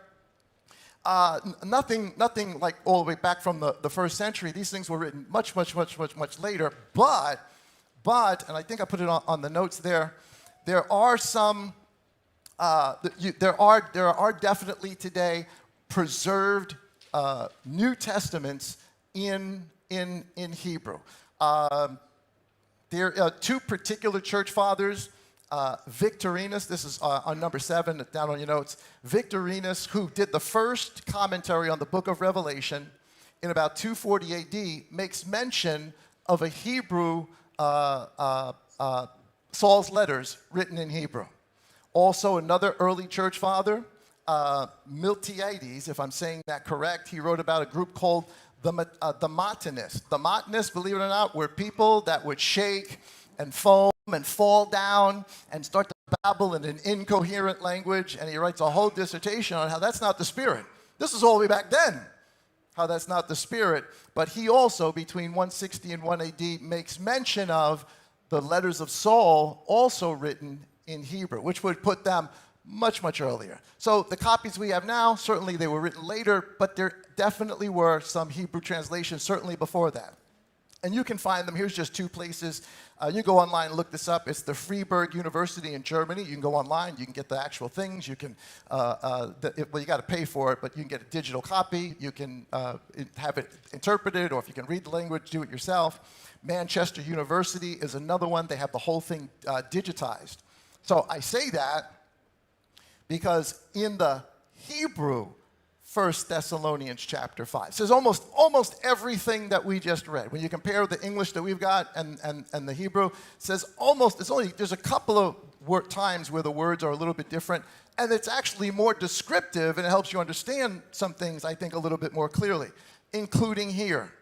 Nothing like all the way back from the first century. These things were written much later. But, and I think I put it on the notes there, there are some, there are definitely today preserved New Testaments in Hebrew. There are two particular church fathers, Victorinus, this is on number 7, down on your notes, Victorinus, who did the first commentary on the book of Revelation in about 240 AD, makes mention of a Hebrew, Saul's letters written in Hebrew. Also, another early church father, Miltiades, if I'm saying that correct, he wrote about a group called the Montanists. The Montanists, believe it or not, were people that would shake and foam and fall down and start to babble in an incoherent language, and he writes a whole dissertation on how that's not the Spirit. This is all the way back then, how that's not the Spirit. But he also, between 160 and 1 AD, makes mention of the letters of Saul also written in Hebrew, which would put them much, much earlier. So the copies we have now, certainly they were written later, but there definitely were some Hebrew translations, certainly before that. And you can find them. Here's just two places. You go online and look this up. It's the Freiburg University in Germany. You can go online. You can get the actual things. You can, well, you got to pay for it, but you can get a digital copy. You can have it interpreted, or if you can read the language, do it yourself. Manchester University is another one. They have the whole thing digitized. So I say that because in the Hebrew, 1 Thessalonians chapter 5 says almost everything that we just read. When you compare the English that we've got and the Hebrew, it says there's a couple of times where the words are a little bit different, and it's actually more descriptive, and it helps you understand some things, I think, a little bit more clearly, including here.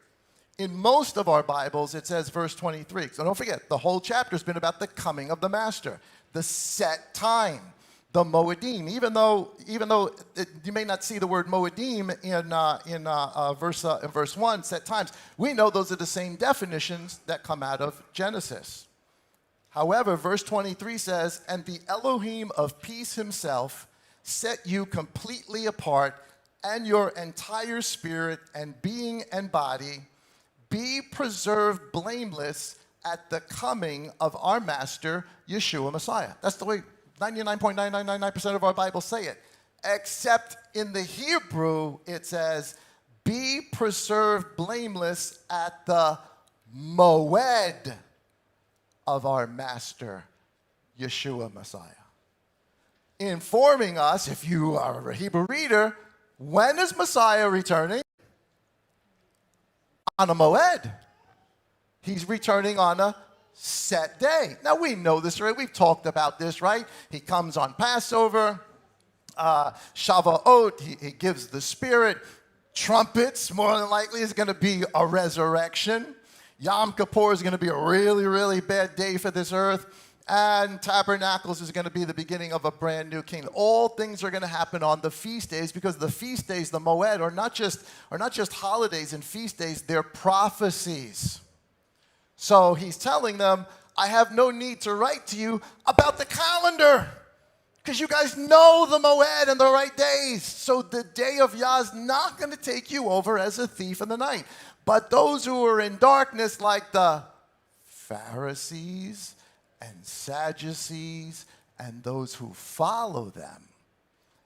In most of our Bibles, it says verse 23. So don't forget, the whole chapter's been about the coming of the Master, the set time. The Moedim, even though you may not see the word Moedim in verse 1, set times, we know those are the same definitions that come out of Genesis. However, verse 23 says, and the Elohim of peace himself set you completely apart, and your entire spirit and being and body be preserved blameless at the coming of our Master, Yeshua Messiah. That's the way 99.9999% of our Bibles say it. Except in the Hebrew, it says, be preserved blameless at the moed of our Master, Yeshua Messiah. Informing us, if you are a Hebrew reader, when is Messiah returning? On a moed. He's returning on a set day. Now we know this, right? We've talked about this, right? He comes on Passover, Shavuot, he gives the Spirit. Trumpets, more than likely, is going to be a resurrection. Yom Kippur is going to be a really, really bad day for this earth. And Tabernacles is going to be the beginning of a brand new kingdom. All things are going to happen on the feast days, because the feast days, the Moed, are not just holidays and feast days, they're prophecies. So he's telling them, I have no need to write to you about the calendar, because you guys know the Moed and the right days. So the day of Yah is not going to take you over as a thief in the night. But those who are in darkness, like the Pharisees and Sadducees and those who follow them,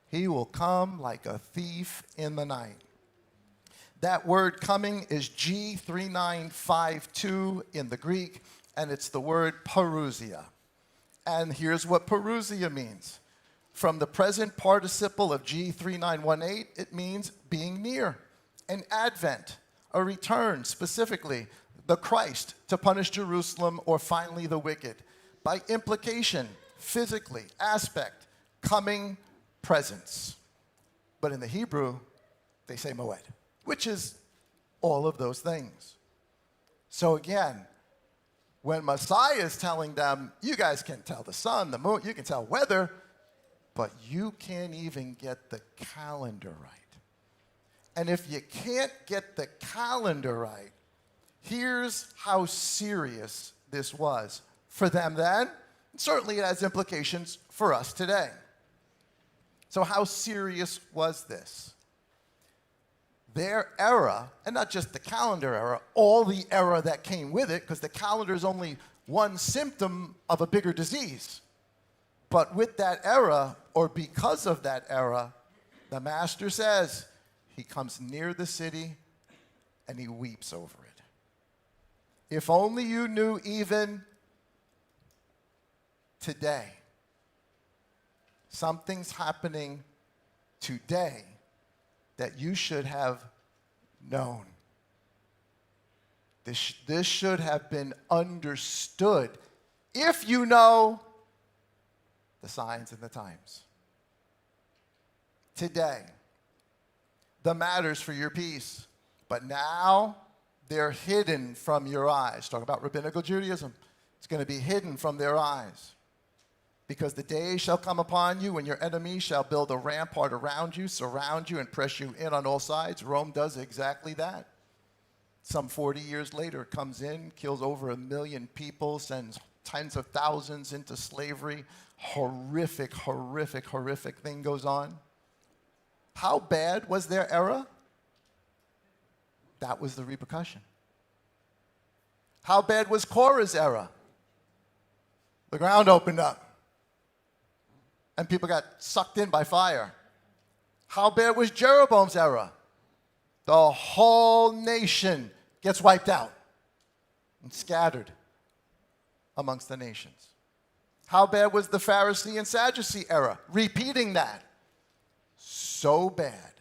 he will come like a thief in the night. That word coming is G3952 in the Greek, and it's the word parousia. And here's what parousia means. From the present participle of G3918, it means being near, an advent, a return, specifically the Christ to punish Jerusalem, or finally the wicked. By implication, physically, aspect, coming, presence. But in the Hebrew, they say moed, which is all of those things. So again, when Messiah is telling them, you guys can tell the sun, the moon, you can tell weather, but you can't even get the calendar right. And if you can't get the calendar right, here's how serious this was for them then. Certainly it has implications for us today. So how serious was this? Their era, and not just the calendar era, all the era that came with it, because the calendar is only one symptom of a bigger disease. But with that era, or because of that era, the Master says, he comes near the city and he weeps over it. If only you knew even today, something's happening today that you should have known. This should have been understood if you know the signs and the times. today the matters for your peace, but now they're hidden from your eyes. Talk about rabbinical Judaism. It's going to be hidden from their eyes. Because the day shall come upon you when your enemies shall build a rampart around you, surround you, and press you in on all sides. Rome does exactly that. Some 40 years later, it comes in, kills over 1 million people, sends tens of thousands into slavery. Horrific, horrific, horrific thing goes on. How bad was their era? That was the repercussion. How bad was Korah's era? The ground opened up and people got sucked in by fire. How bad was Jeroboam's era? The whole nation gets wiped out and scattered amongst the nations. How bad was the Pharisee and Sadducee era? Repeating that. So bad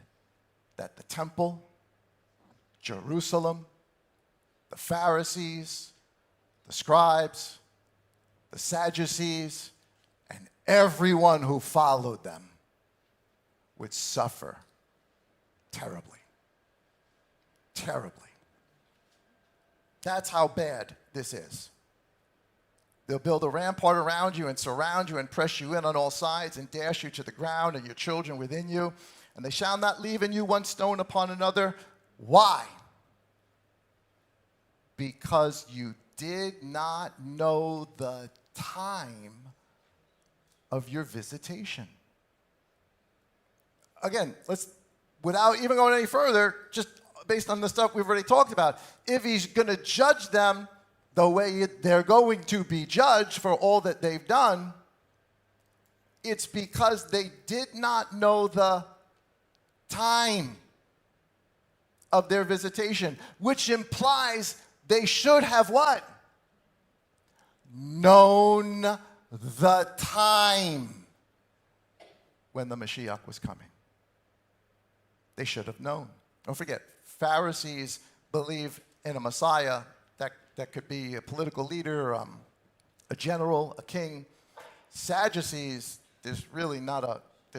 that the temple, Jerusalem, the Pharisees, the scribes, the Sadducees, and everyone who followed them would suffer terribly. Terribly. That's how bad this is. They'll build a rampart around you and surround you and press you in on all sides and dash you to the ground and your children within you. And they shall not leave in you one stone upon another. Why? Because you did not know the time of your visitation. Again, without even going any further, just based on the stuff we've already talked about, if he's going to judge them the way they're going to be judged for all that they've done, it's because they did not know the time of their visitation, which implies they should have what? Known the time when the Mashiach was coming. They should have known. Don't forget, Pharisees believe in a Messiah that could be a political leader, a general, a king. Sadducees, there's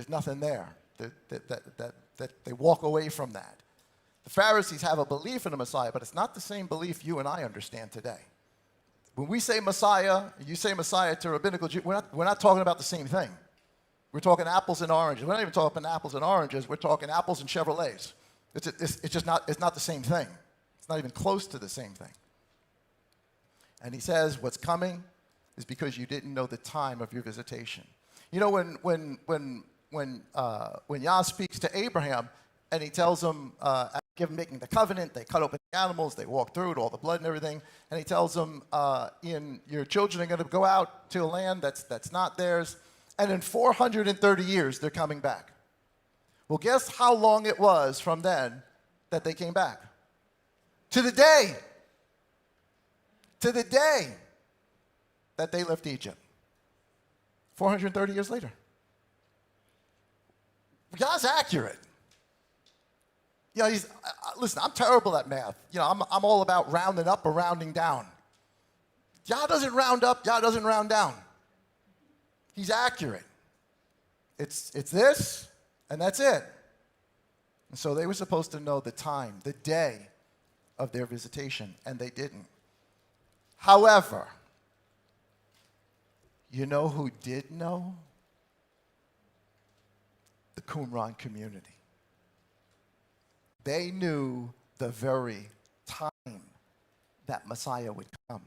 nothing there. That they walk away from that. The Pharisees have a belief in a Messiah, but it's not the same belief you and I understand today. When we say Messiah, you say Messiah to rabbinical Jew, we're not talking about the same thing. We're talking apples and oranges. We're not even talking apples and oranges. We're talking apples and Chevrolets. It's not the same thing. It's not even close to the same thing. And he says, what's coming is because you didn't know the time of your visitation. You know, when Yah speaks to Abraham and he tells him, after making the covenant, they cut open the animals, they walk through it, all the blood and everything, and he tells them, your children are going to go out to a land that's not theirs, and in 430 years they're coming back. Well, guess how long it was from then that they came back? To the day that they left Egypt. 430 years later. God's accurate. You know, listen, I'm terrible at math. You know, I'm all about rounding up or rounding down. Yah doesn't round up, Yah doesn't round down. He's accurate. It's this, and that's it. And so they were supposed to know the time, the day of their visitation, and they didn't. However, you know who did know? The Qumran community. They knew the very time that Messiah would come.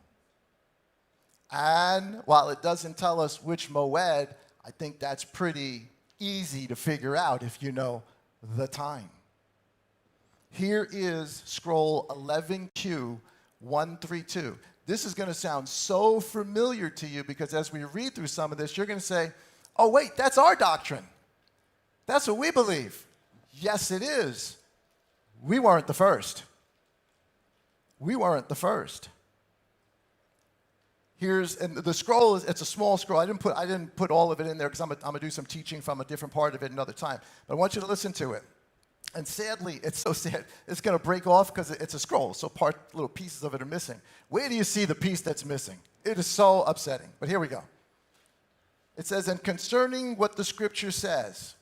And while it doesn't tell us which moed, I think that's pretty easy to figure out if you know the time. Here is scroll 11Q 132. This is going to sound so familiar to you because as we read through some of this, you're going to say, oh, wait, that's our doctrine. That's what we believe. Yes, it is. We weren't the first. We weren't the first. And the scroll it's a small scroll. I didn't put all of it in there because I'm going to do some teaching from a different part of it another time. But I want you to listen to it. And sadly, it's so sad, it's going to break off because it's a scroll, so little pieces of it are missing. Where do you see the piece that's missing? It is so upsetting. But here we go. It says, and concerning what the scripture says,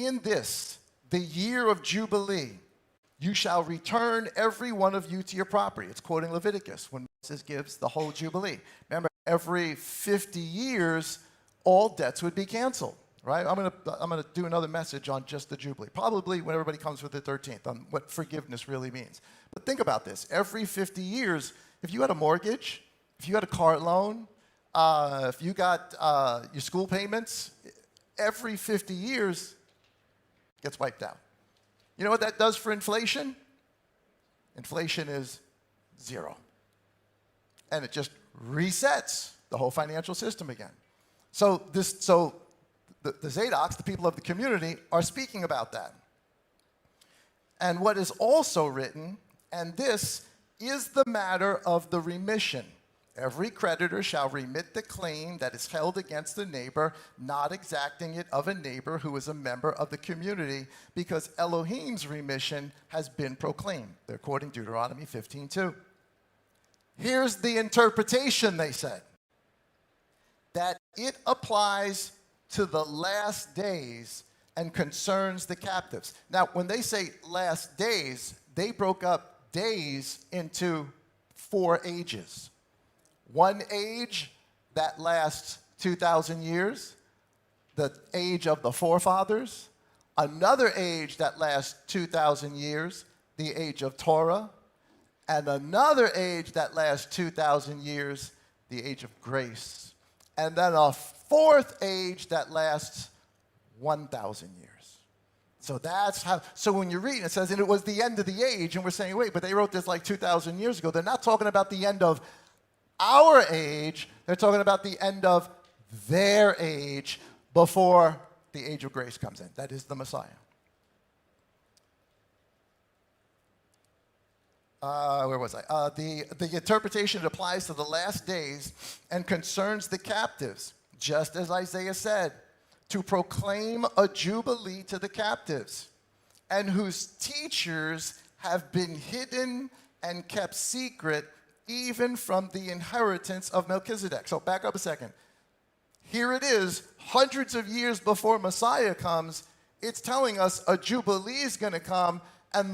in this, the year of Jubilee, you shall return every one of you to your property. It's quoting Leviticus when Moses gives the whole Jubilee. Remember, every 50 years, all debts would be canceled, right? I'm gonna do another message on just the Jubilee, probably when everybody comes with the 13th, on what forgiveness really means. But think about this. Every 50 years, if you had a mortgage, if you had a car loan, if you got your school payments, every 50 years gets wiped out. You know what that does for inflation? Inflation is 0. And it just resets the whole financial system again. So the Zadoks, the people of the community, are speaking about that. And what is also written, and this is the matter of the remission. Every creditor shall remit the claim that is held against the neighbor, not exacting it of a neighbor who is a member of the community, because Elohim's remission has been proclaimed. They're quoting Deuteronomy 15:2. Here's the interpretation, they said, that it applies to the last days and concerns the captives. Now, when they say last days, they broke up days into 4 ages. One age that lasts 2,000 years, the age of the forefathers. Another age that lasts 2,000 years, the age of Torah. And another age that lasts 2,000 years, the age of grace. And then a 4th age that lasts 1,000 years. So that's how, so when you read it, it says, and it was the end of the age, and we're saying, wait, but they wrote this like 2,000 years ago. They're not talking about the end of our age, they're talking about the end of their age before the age of grace comes in. That is the Messiah. Where was I? The interpretation applies to the last days and concerns the captives, just as Isaiah said, to proclaim a jubilee to the captives, and whose teachers have been hidden and kept secret even from the inheritance of Melchizedek. So back up a second. Here it is, hundreds of years before Messiah comes, it's telling us a jubilee is going to come, and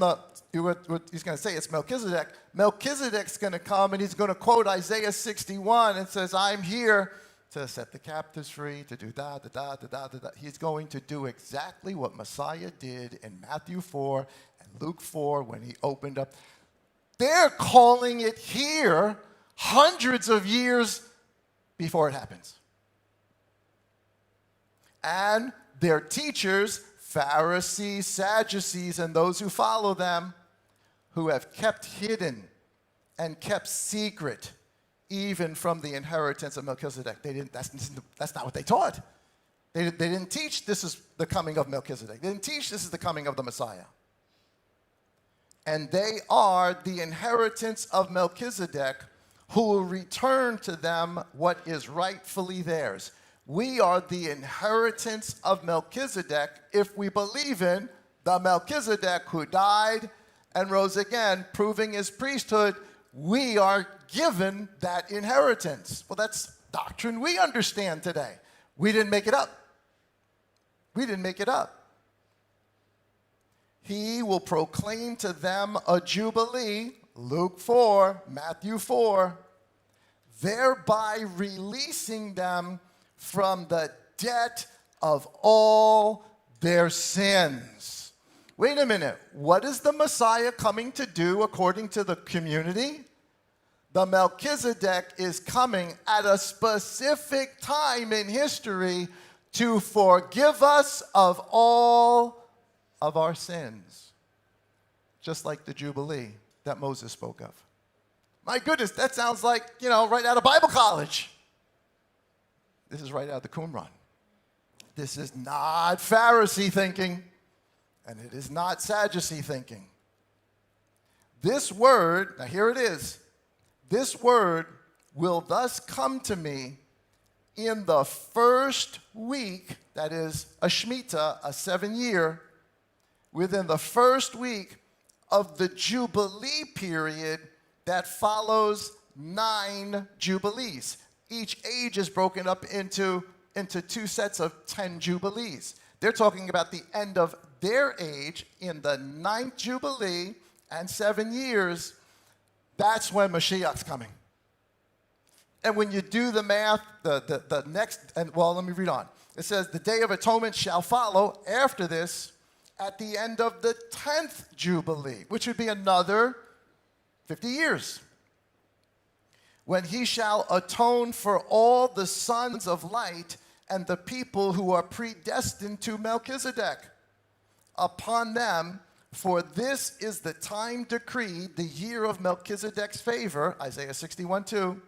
he's going to say it's Melchizedek. Melchizedek's going to come, and he's going to quote Isaiah 61 and says, I'm here to set the captives free, to do da. He's going to do exactly what Messiah did in Matthew 4 and Luke 4 when he opened up. They're calling it here hundreds of years before it happens. And their teachers, Pharisees, Sadducees, and those who follow them, who have kept hidden and kept secret even from the inheritance of Melchizedek. That's not what they taught. They didn't teach this is the coming of Melchizedek. They didn't teach this is the coming of the Messiah. And they are the inheritance of Melchizedek, who will return to them what is rightfully theirs. We are the inheritance of Melchizedek if we believe in the Melchizedek who died and rose again, proving his priesthood. We are given that inheritance. Well, that's doctrine we understand today. We didn't make it up. We didn't make it up. He will proclaim to them a jubilee, Luke 4, Matthew 4, thereby releasing them from the debt of all their sins. Wait a minute. What is the Messiah coming to do according to the community? The Melchizedek is coming at a specific time in history to forgive us of all of our sins, just like the Jubilee that Moses spoke of. My goodness, that sounds like, right out of Bible college. This is right out of the Qumran. This is not Pharisee thinking, and it is not Sadducee thinking. This word, now here it is, this word will thus come to me in the first week, that is a Shemitah, a 7-year, within the first week of the Jubilee period that follows 9 Jubilees. Each age is broken up into 2 sets of 10 Jubilees. They're talking about the end of their age in the 9th Jubilee and 7 years. That's when Mashiach's coming. And when you do the math, the next, and well, let me read on. It says, the Day of Atonement shall follow after this at the end of the 10th Jubilee, which would be another 50 years. When he shall atone for all the sons of light and the people who are predestined to Melchizedek. Upon them, for this is the time decreed, the year of Melchizedek's favor, Isaiah 61:2,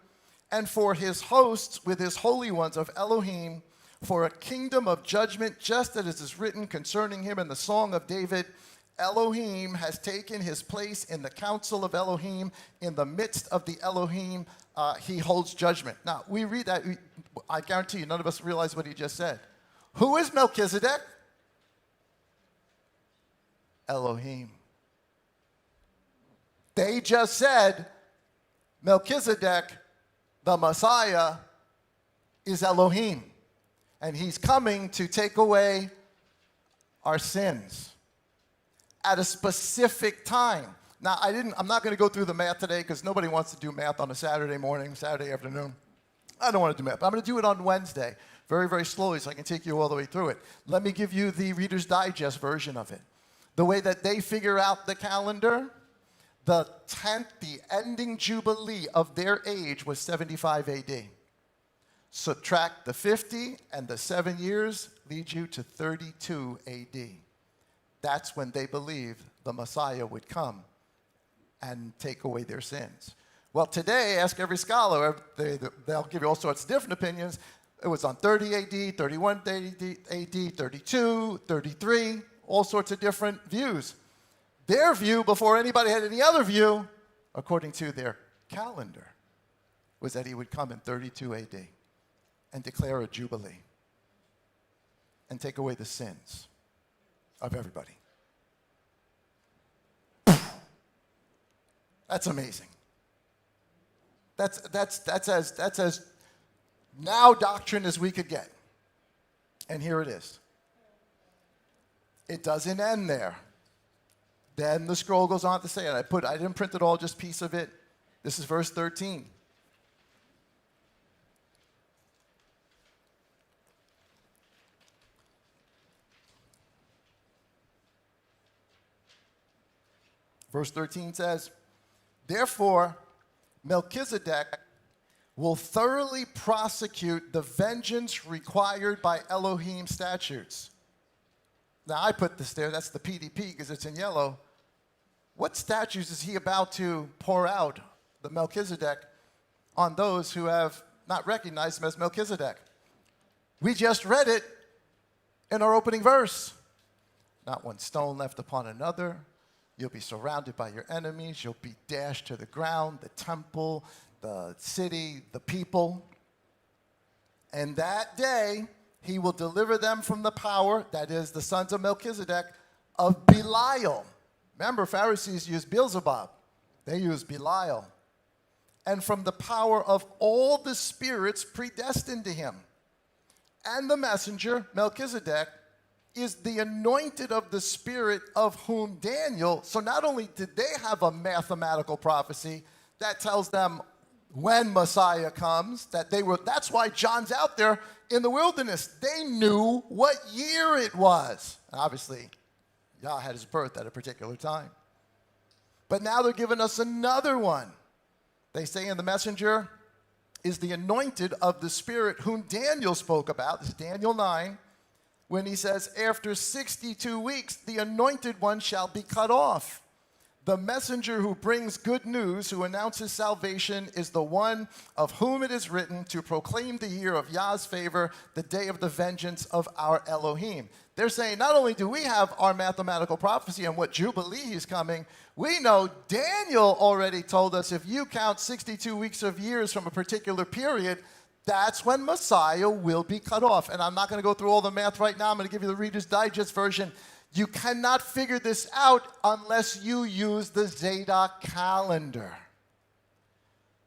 and for his hosts with his holy ones of Elohim, for a kingdom of judgment, just as it is written concerning him in the Song of David, Elohim has taken his place in the council of Elohim. In the midst of the Elohim, he holds judgment. Now, we read that. I guarantee you, none of us realize what he just said. Who is Melchizedek? Elohim. They just said Melchizedek, the Messiah, is Elohim. And he's coming to take away our sins at a specific time. Now, I'm not going to go through the math today because nobody wants to do math on a Saturday morning, Saturday afternoon. I don't want to do math. I'm going to do it on Wednesday, very, very slowly, so I can take you all the way through it. Let me give you the Reader's Digest version of it. The way that they figure out the calendar, the 10th, the ending Jubilee of their age was 75 AD. Subtract the 50 and the 7 years leads you to 32 AD. That's when they believe the Messiah would come and take away their sins. Well, today, ask every scholar, they'll give you all sorts of different opinions. It was on 30 AD, 31 AD, 32, 33, all sorts of different views. Their view, before anybody had any other view, according to their calendar, was that he would come in 32 AD and declare a jubilee and take away the sins of everybody. That's amazing. That's as now doctrine as we could get. And here it is. It doesn't end there. Then the scroll goes on to say, and I didn't print it all, just a piece of it. This is verse 13. Verse 13 says, therefore, Melchizedek will thoroughly prosecute the vengeance required by Elohim statutes. Now, I put this there. That's the PDP because it's in yellow. What statutes is he about to pour out, the Melchizedek, on those who have not recognized him as Melchizedek? We just read it in our opening verse. Not one stone left upon another. You'll be surrounded by your enemies. You'll be dashed to the ground, the temple, the city, the people. And that day, he will deliver them from the power, that is, the sons of Melchizedek, of Belial. Remember, Pharisees used Beelzebub. They used Belial. And from the power of all the spirits predestined to him. And the messenger, Melchizedek, is the anointed of the Spirit of whom Daniel, so not only did they have a mathematical prophecy that tells them when Messiah comes, that's why John's out there in the wilderness. They knew what year it was. And obviously, Yah had his birth at a particular time. But now they're giving us another one. They say in the messenger is the anointed of the Spirit whom Daniel spoke about. This is Daniel 9. When he says, after 62 weeks, the anointed one shall be cut off. The messenger who brings good news, who announces salvation, is the one of whom it is written to proclaim the year of Yah's favor, the day of the vengeance of our Elohim. They're saying not only do we have our mathematical prophecy on what Jubilee is coming, we know Daniel already told us if you count 62 weeks of years from a particular period, that's when Messiah will be cut off. And I'm not going to go through all the math right now. I'm going to give you the Reader's Digest version. You cannot figure this out unless you use the Zadok calendar.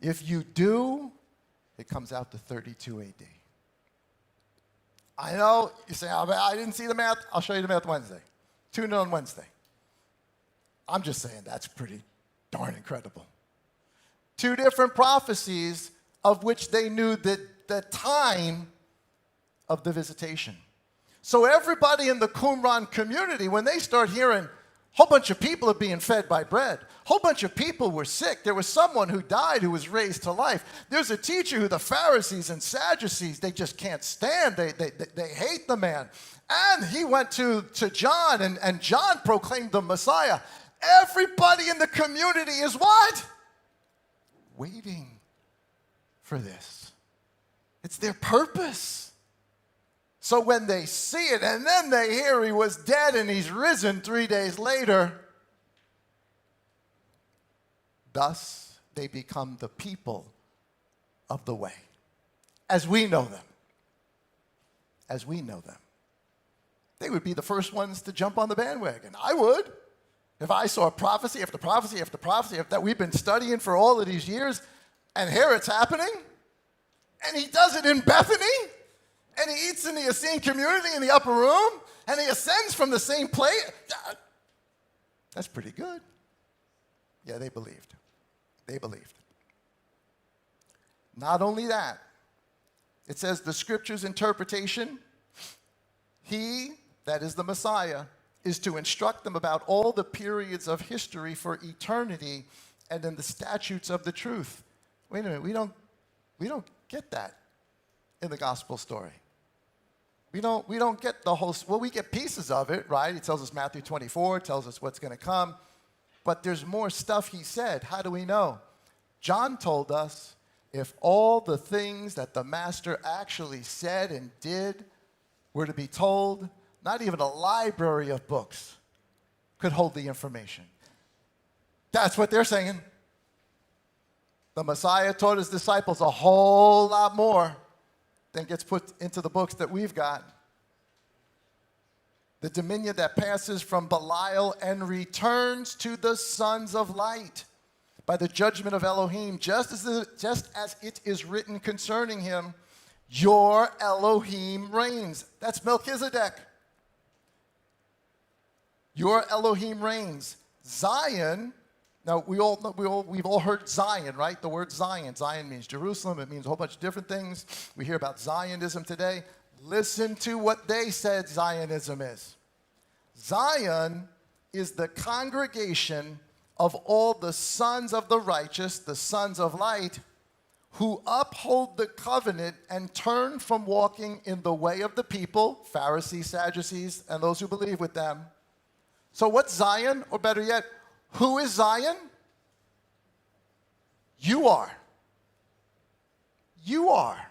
If you do, it comes out to 32 AD. I know, you say, oh, I didn't see the math. I'll show you the math Wednesday. Tune in on Wednesday. I'm just saying that's pretty darn incredible. 2 different prophecies of which they knew the time of the visitation. So everybody in the Qumran community, when they start hearing, a whole bunch of people are being fed by bread. A whole bunch of people were sick. There was someone who died who was raised to life. There's a teacher who the Pharisees and Sadducees, they just can't stand. They hate the man. And he went to John, and John proclaimed the Messiah. Everybody in the community is what? Waiting for this. It's their purpose. So when they see it, and then they hear he was dead and he's risen 3 days later, thus they become the people of the way, as we know them. As we know them. They would be the first ones to jump on the bandwagon. I would. If I saw prophecy after prophecy after prophecy that we've been studying for all of these years, and here it's happening, and he does it in Bethany, and he eats in the Essene community in the upper room, and he ascends from the same plate. That's pretty good. Yeah, they believed. They believed. Not only that, it says the scripture's interpretation, he, that is the Messiah, is to instruct them about all the periods of history for eternity and in the statutes of the truth. Wait a minute, we don't get that in the gospel story. We don't get the whole, well, we get pieces of it, right? It tells us Matthew 24, it tells us what's going to come. But there's more stuff he said. How do we know? John told us if all the things that the master actually said and did were to be told, not even a library of books could hold the information. That's what they're saying. The Messiah taught his disciples a whole lot more than gets put into the books that we've got. The dominion that passes from Belial and returns to the sons of light by the judgment of Elohim, just as it is written concerning him, your Elohim reigns. That's Melchizedek. Your Elohim reigns. Zion. Now, we've all heard Zion, right? The word Zion. Zion means Jerusalem. It means a whole bunch of different things. We hear about Zionism today. Listen to what they said Zionism is. Zion is the congregation of all the sons of the righteous, the sons of light, who uphold the covenant and turn from walking in the way of the people, Pharisees, Sadducees, and those who believe with them. So what's Zion? Or better yet, who is Zion? You are. You are.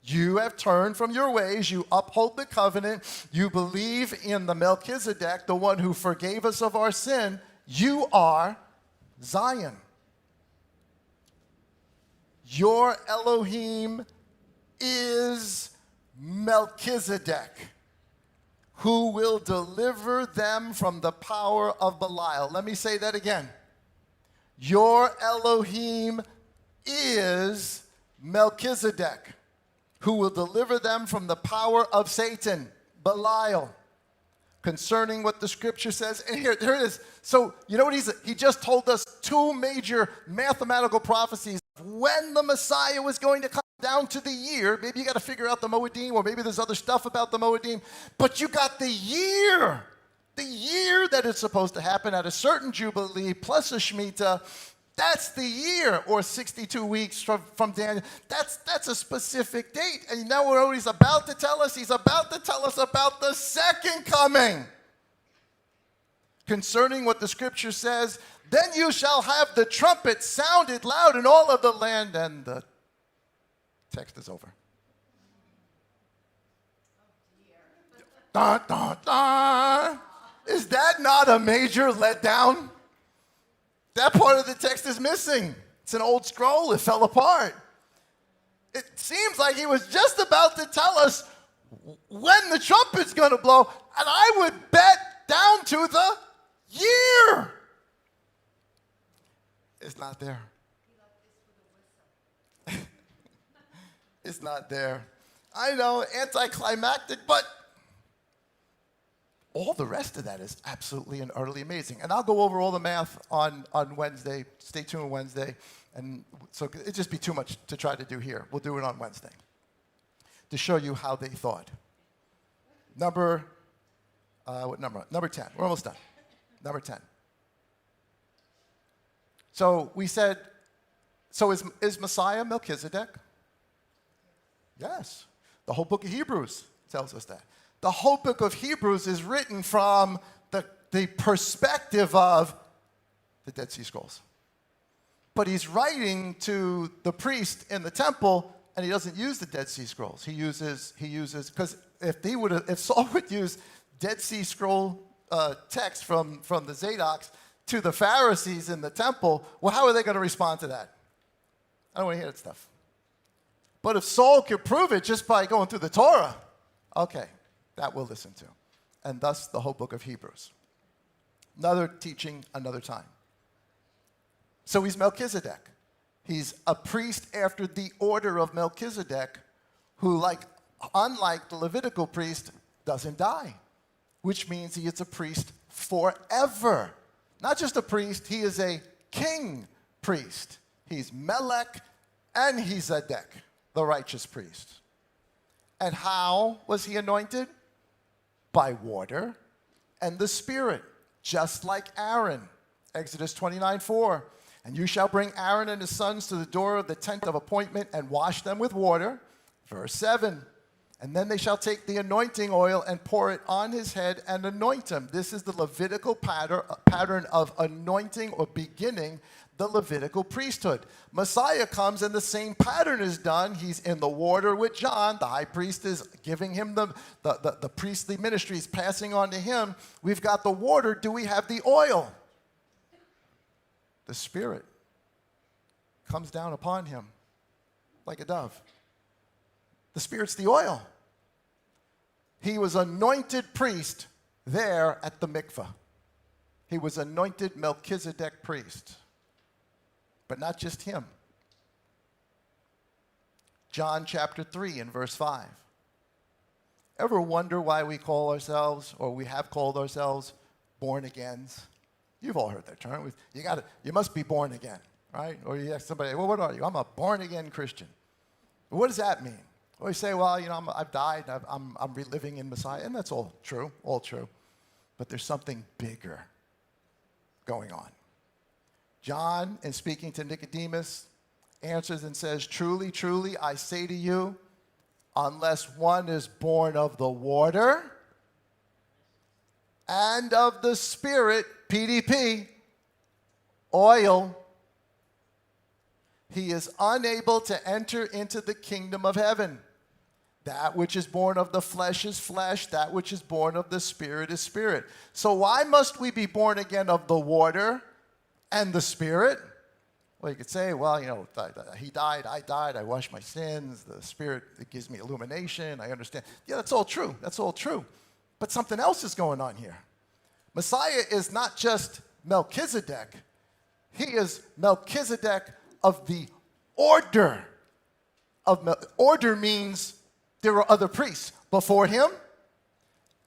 You have turned from your ways. You uphold the covenant. You believe in the Melchizedek, the one who forgave us of our sin. You are Zion. Your Elohim is Melchizedek, who will deliver them from the power of Belial. Let me say that again. Your Elohim is Melchizedek, who will deliver them from the power of Satan, Belial, concerning what the scripture says. And here it is. So, you know what he just told us 2 major mathematical prophecies when the Messiah was going to come down to the year. Maybe you got to figure out the Moedim, or maybe there's other stuff about the Moedim, but you got the year that it's supposed to happen at a certain Jubilee plus a Shemitah. That's the year, or 62 weeks from Daniel. That's a specific date. And you know what he's about to tell us? He's about to tell us about the second coming. Concerning what the scripture says, then you shall have the trumpet sounded loud in all of the land. And the text is over. Dun, dun, dun. Is that not a major letdown? That part of the text is missing. It's an old scroll. It fell apart. It seems like he was just about to tell us when the trumpet's going to blow, and I would bet down to the year. It's not there. It's not there. I know, anticlimactic, but all the rest of that is absolutely and utterly amazing. And I'll go over all the math on Wednesday. Stay tuned Wednesday. And so it'd just be too much to try to do here. We'll do it on Wednesday to show you how they thought. What number? Number 10. We're almost done. Number 10. So we said, so is Messiah Melchizedek? Yes. The whole book of Hebrews tells us that. The whole book of Hebrews is written from the perspective of the Dead Sea Scrolls. But he's writing to the priest in the temple, and he doesn't use the Dead Sea Scrolls. He uses because if Saul would use Dead Sea Scroll text from the Zadoks to the Pharisees in the temple, well, how are they going to respond to that? I don't want to hear that stuff. But if Saul could prove it just by going through the Torah, okay, that we'll listen to. And thus the whole book of Hebrews. Another teaching, another time. So he's Melchizedek. He's a priest after the order of Melchizedek, who, unlike the Levitical priest, doesn't die, which means he is a priest forever. Not just a priest, he is a king priest. He's Melech and he's Zedek, the righteous priest. And how was he anointed? By water and the Spirit, just like Aaron. Exodus 29:4. And you shall bring Aaron and his sons to the door of the tent of appointment and wash them with water. Verse 7. And then they shall take the anointing oil and pour it on his head and anoint him. This is the Levitical pattern of anointing or beginning the Levitical priesthood. Messiah comes and the same pattern is done. He's in the water with John. The high priest is giving him the priestly ministry. He's passing on to him. We've got the water. Do we have the oil? The Spirit comes down upon him like a dove. The Spirit's the oil. He was anointed priest there at the mikveh. He was anointed Melchizedek priest. But not just him. John chapter 3 and verse 5. Ever wonder why we call ourselves, or we have called ourselves, born agains? You've all heard that term. You must be born again, right? Or you ask somebody, well, what are you? I'm a born again Christian. What does that mean? Well, you say, well, I've died, I'm reliving in Messiah, and that's all true. But there's something bigger going on. John, in speaking to Nicodemus, answers and says, truly, truly, I say to you, unless one is born of the water and of the Spirit, PDP, oil, he is unable to enter into the kingdom of heaven. That which is born of the flesh is flesh. That which is born of the Spirit is spirit. So why must we be born again of the water and the Spirit? Well, you could say, well, he died, I died, I washed my sins. The Spirit, it gives me illumination. I understand. Yeah, that's all true. That's all true. But something else is going on here. Messiah is not just Melchizedek. He is Melchizedek of the order. Order means there are other priests before him,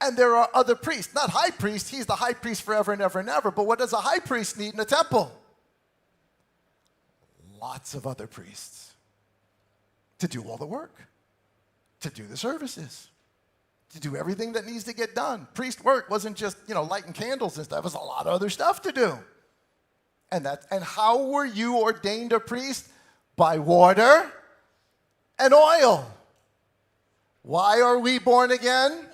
and there are other priests. Not high priest. He's the high priest forever and ever and ever. But what does a high priest need in a temple? Lots of other priests to do all the work, to do the services, to do everything that needs to get done. Priest work wasn't just, lighting candles and stuff. It was a lot of other stuff to do. And how were you ordained a priest? By water and oil. Why are we born again?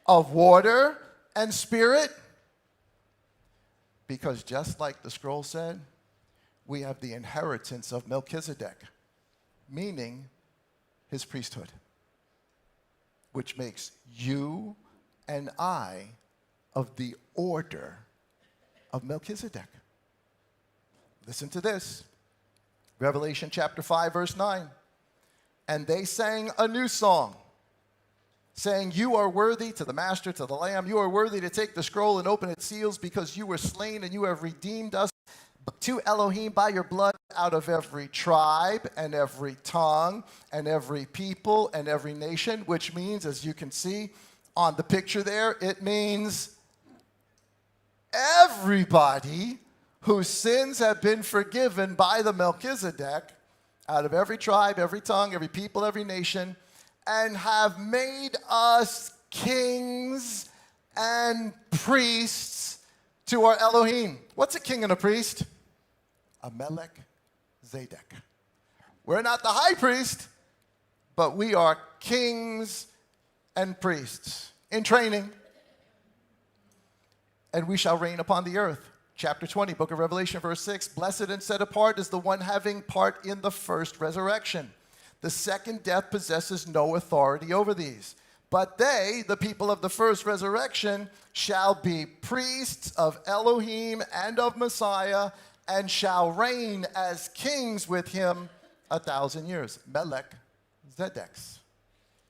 Of water and Spirit? Because just like the scroll said, we have the inheritance of Melchizedek, meaning his priesthood, which makes you and I of the order of Melchizedek. Listen to this. Revelation chapter 5, verse 9. And they sang a new song, saying, you are worthy, to the Master, to the Lamb, you are worthy to take the scroll and open its seals, because you were slain and you have redeemed us to Elohim by your blood out of every tribe and every tongue and every people and every nation, which means, as you can see on the picture there, it means everybody whose sins have been forgiven by the Melchizedek out of every tribe, every tongue, every people, every nation, and have made us kings and priests to our Elohim. What's a king and a priest? A Melech Zedek. We're not the high priest, but we are kings and priests in training. And we shall reign upon the earth. Chapter 20, book of Revelation, verse 6. Blessed and set apart is the one having part in the first resurrection. The second death possesses no authority over these. But they, the people of the first resurrection, shall be priests of Elohim and of Messiah, and shall reign as kings with him 1,000 years. Melech Zedeks.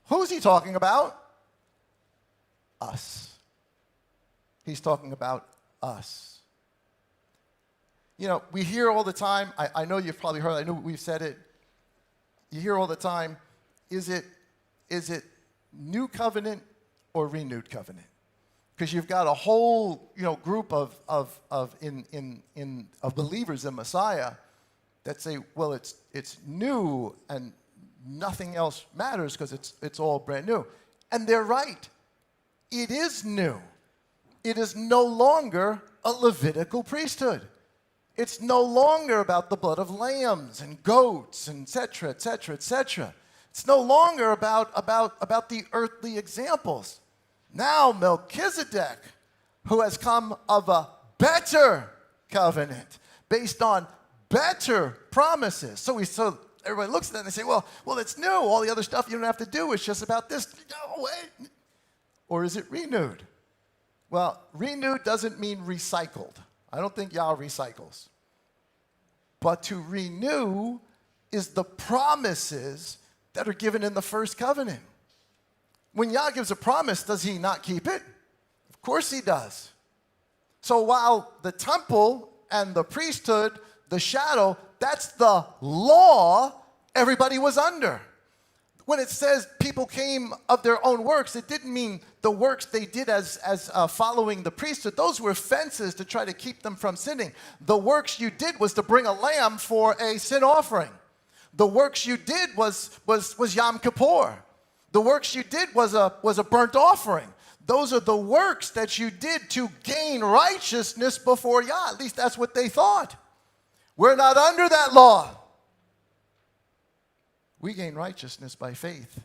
Who's he talking about? Us. He's talking about us. You know, we hear all the time, I know you've probably heard, I know we've said it, you hear all the time, is it new covenant or renewed covenant? Because you've got a whole, group of believers in Messiah that say, well, it's new and nothing else matters because it's all brand new. And they're right. It is new. It is no longer a Levitical priesthood. It's no longer about the blood of lambs and goats, and et cetera, et cetera, et cetera. It's no longer about the earthly examples. Now Melchizedek, who has come of a better covenant, based on better promises. So everybody looks at that and they say, well, it's new. All the other stuff you don't have to do. It's just about this. No, wait. Or is it renewed? Well, renewed doesn't mean recycled. I don't think Yah recycles. But to renew is the promises that are given in the first covenant. When Yah gives a promise, does he not keep it? Of course he does. So while the temple and the priesthood, the shadow, that's the law everybody was under. When it says people came of their own works, it didn't mean the works they did as following the priesthood. Those were fences to try to keep them from sinning. The works you did was to bring a lamb for a sin offering. The works you did was Yom Kippur. The works you did was a burnt offering. Those are the works that you did to gain righteousness before Yah. At least that's what they thought. We're not under that law. We gain righteousness by faith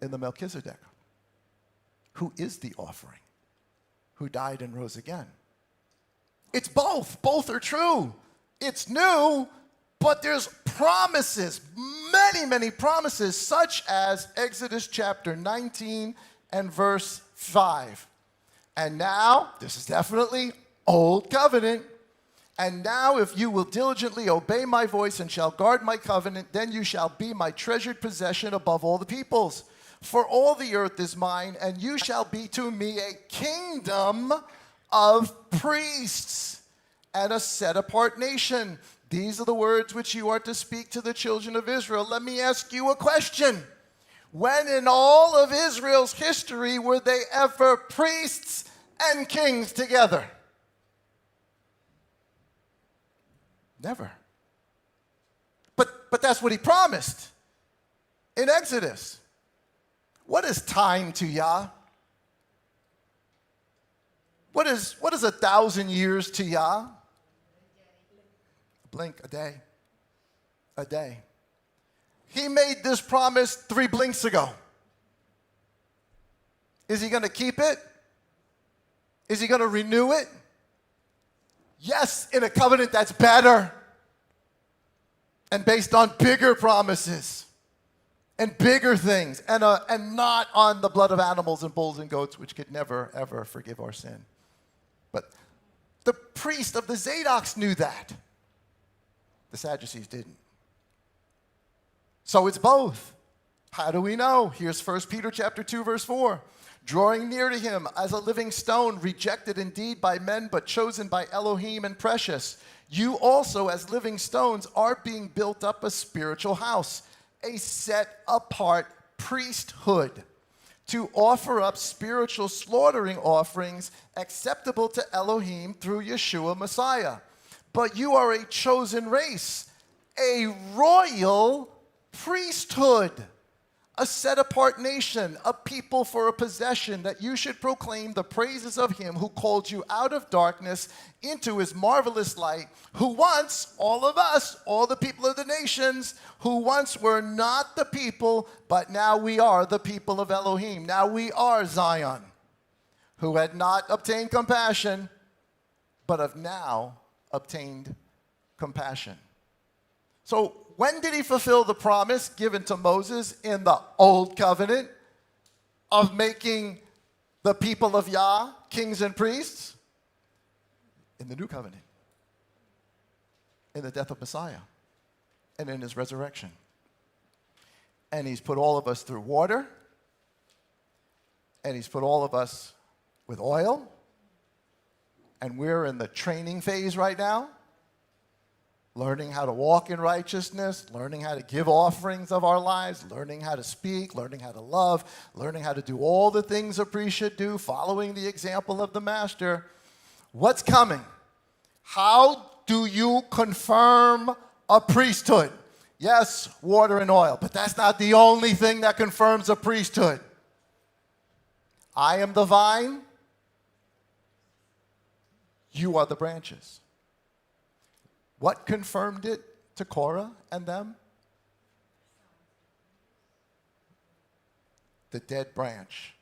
in the Melchizedek, who is the offering, who died and rose again. It's both. Both are true. It's new, but there's promises, many, many promises, such as Exodus chapter 19 and verse 5. And now, this is definitely Old Covenant. And now if you will diligently obey my voice and shall guard my covenant, then you shall be my treasured possession above all the peoples. For all the earth is mine, and you shall be to me a kingdom of priests and a set-apart nation. These are the words which you are to speak to the children of Israel. Let me ask you a question. When in all of Israel's history were they ever priests and kings together? Never. But that's what he promised in Exodus. What is time to Yah? What is 1,000 years to Yah? A blink, a day. A day. He made this promise 3 blinks ago. Is he going to keep it? Is he going to renew it? Yes, in a covenant that's better and based on bigger promises and bigger things and not on the blood of animals and bulls and goats, which could never, ever forgive our sin. But the priest of the Zadoks knew that. The Sadducees didn't. So it's both. How do we know? Here's 1 Peter chapter 2, verse 4. drawing near to him as a living stone, rejected indeed by men, but chosen by Elohim and precious. You also, as living stones, are being built up a spiritual house, a set-apart priesthood, to offer up spiritual slaughtering offerings acceptable to Elohim through Yeshua Messiah. But you are a chosen race, a royal priesthood, a set-apart nation, a people for a possession, that you should proclaim the praises of him who called you out of darkness into his marvelous light, who once, all of us, all the people of the nations, who once were not the people, but now we are the people of Elohim. Now we are Zion, who had not obtained compassion, but have now obtained compassion. So when did he fulfill the promise given to Moses in the Old Covenant of making the people of Yah kings and priests? In the New Covenant, in the death of Messiah, and in his resurrection. And he's put all of us through water, and he's put all of us with oil, and we're in the training phase right now, learning how to walk in righteousness, learning how to give offerings of our lives, learning how to speak, learning how to love, learning how to do all the things a priest should do, following the example of the master. What's coming? How do you confirm a priesthood? Yes, water and oil, but that's not the only thing that confirms a priesthood. I am the vine, you are the branches. What confirmed it to Korah and them? The dead branch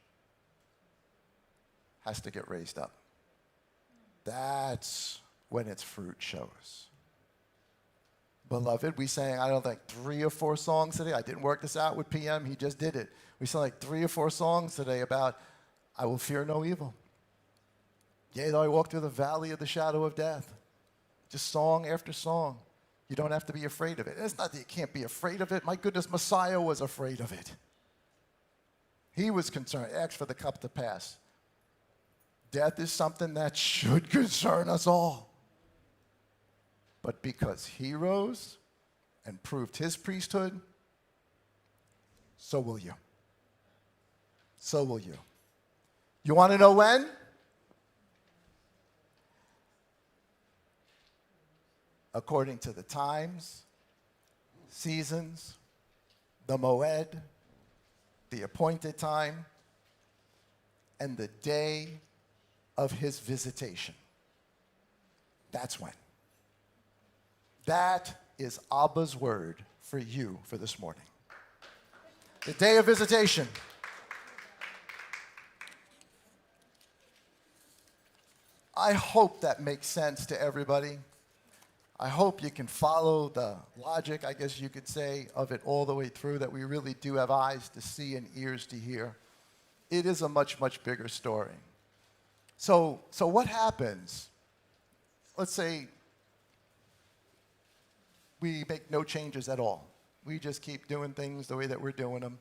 has to get raised up. That's when its fruit shows. Beloved, we sang, I don't think, 3 or 4 songs today. I didn't work this out with PM. He just did it. We sang like 3 or 4 songs today about, I will fear no evil. Yea, though I walk through the valley of the shadow of death. Just song after song. You don't have to be afraid of it. It's not that you can't be afraid of it. My goodness, Messiah was afraid of it. He was concerned. Asked for the cup to pass. Death is something that should concern us all. But because he rose and proved his priesthood, so will you. So will you. You want to know when? According to the times, seasons, the moed, the appointed time, and the day of his visitation. That's when. That is Abba's word for you for this morning. The day of visitation. I hope that makes sense to everybody. I hope you can follow the logic, I guess you could say, of it all the way through, that we really do have eyes to see and ears to hear. It is a much, much bigger story. So what happens? Let's say we make no changes at all. We just keep doing things the way that we're doing them.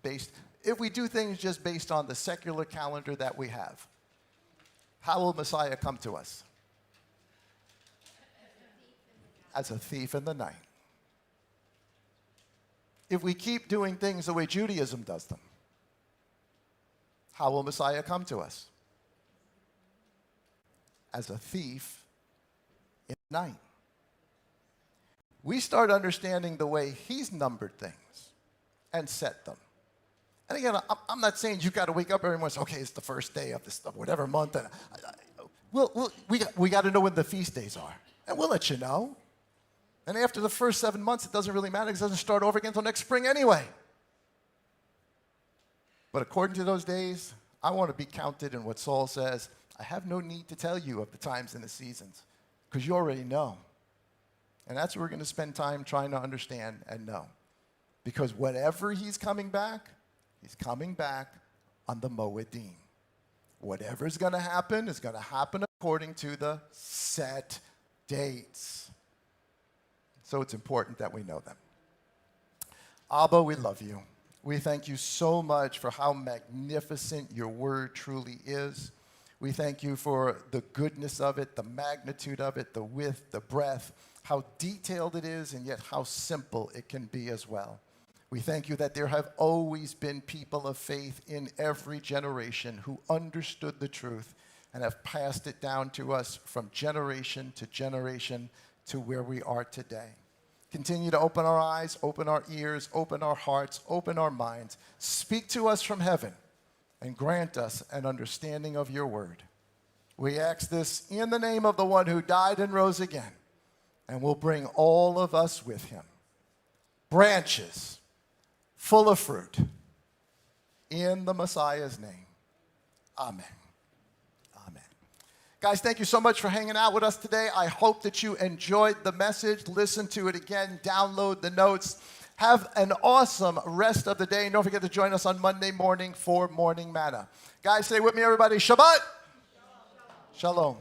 If we do things just based on the secular calendar that we have, how will Messiah come to us? As a thief in the night. If we keep doing things the way Judaism does them, how will Messiah come to us? As a thief in the night. We start understanding the way he's numbered things and set them. And again, I'm not saying you got to wake up every morning and say, okay, it's the first day of this, of whatever month. And we got to know when the feast days are. And we'll let you know. And after the first 7 months, it doesn't really matter because it doesn't start over again until next spring anyway. But according to those days, I want to be counted in what Saul says. I have no need to tell you of the times and the seasons because you already know. And that's what we're going to spend time trying to understand and know. Because whatever he's coming back on the Moedim. Whatever's going to happen is going to happen according to the set dates. So it's important that we know them. Abba, we love you. We thank you so much for how magnificent your word truly is. We thank you for the goodness of it, the magnitude of it, the width, the breadth, how detailed it is, and yet how simple it can be as well. We thank you that there have always been people of faith in every generation who understood the truth and have passed it down to us from generation to where we are today. Continue to open our eyes, open our ears, open our hearts, open our minds. Speak to us from heaven and grant us an understanding of your word. We ask this in the name of the one who died and rose again, and will bring all of us with him. Branches full of fruit. In the Messiah's name. Amen. Amen. Guys, thank you so much for hanging out with us today. I hope that you enjoyed the message. Listen to it again. Download the notes. Have an awesome rest of the day. And don't forget to join us on Monday morning for Morning Manna. Guys, say with me, everybody. Shabbat. Shalom.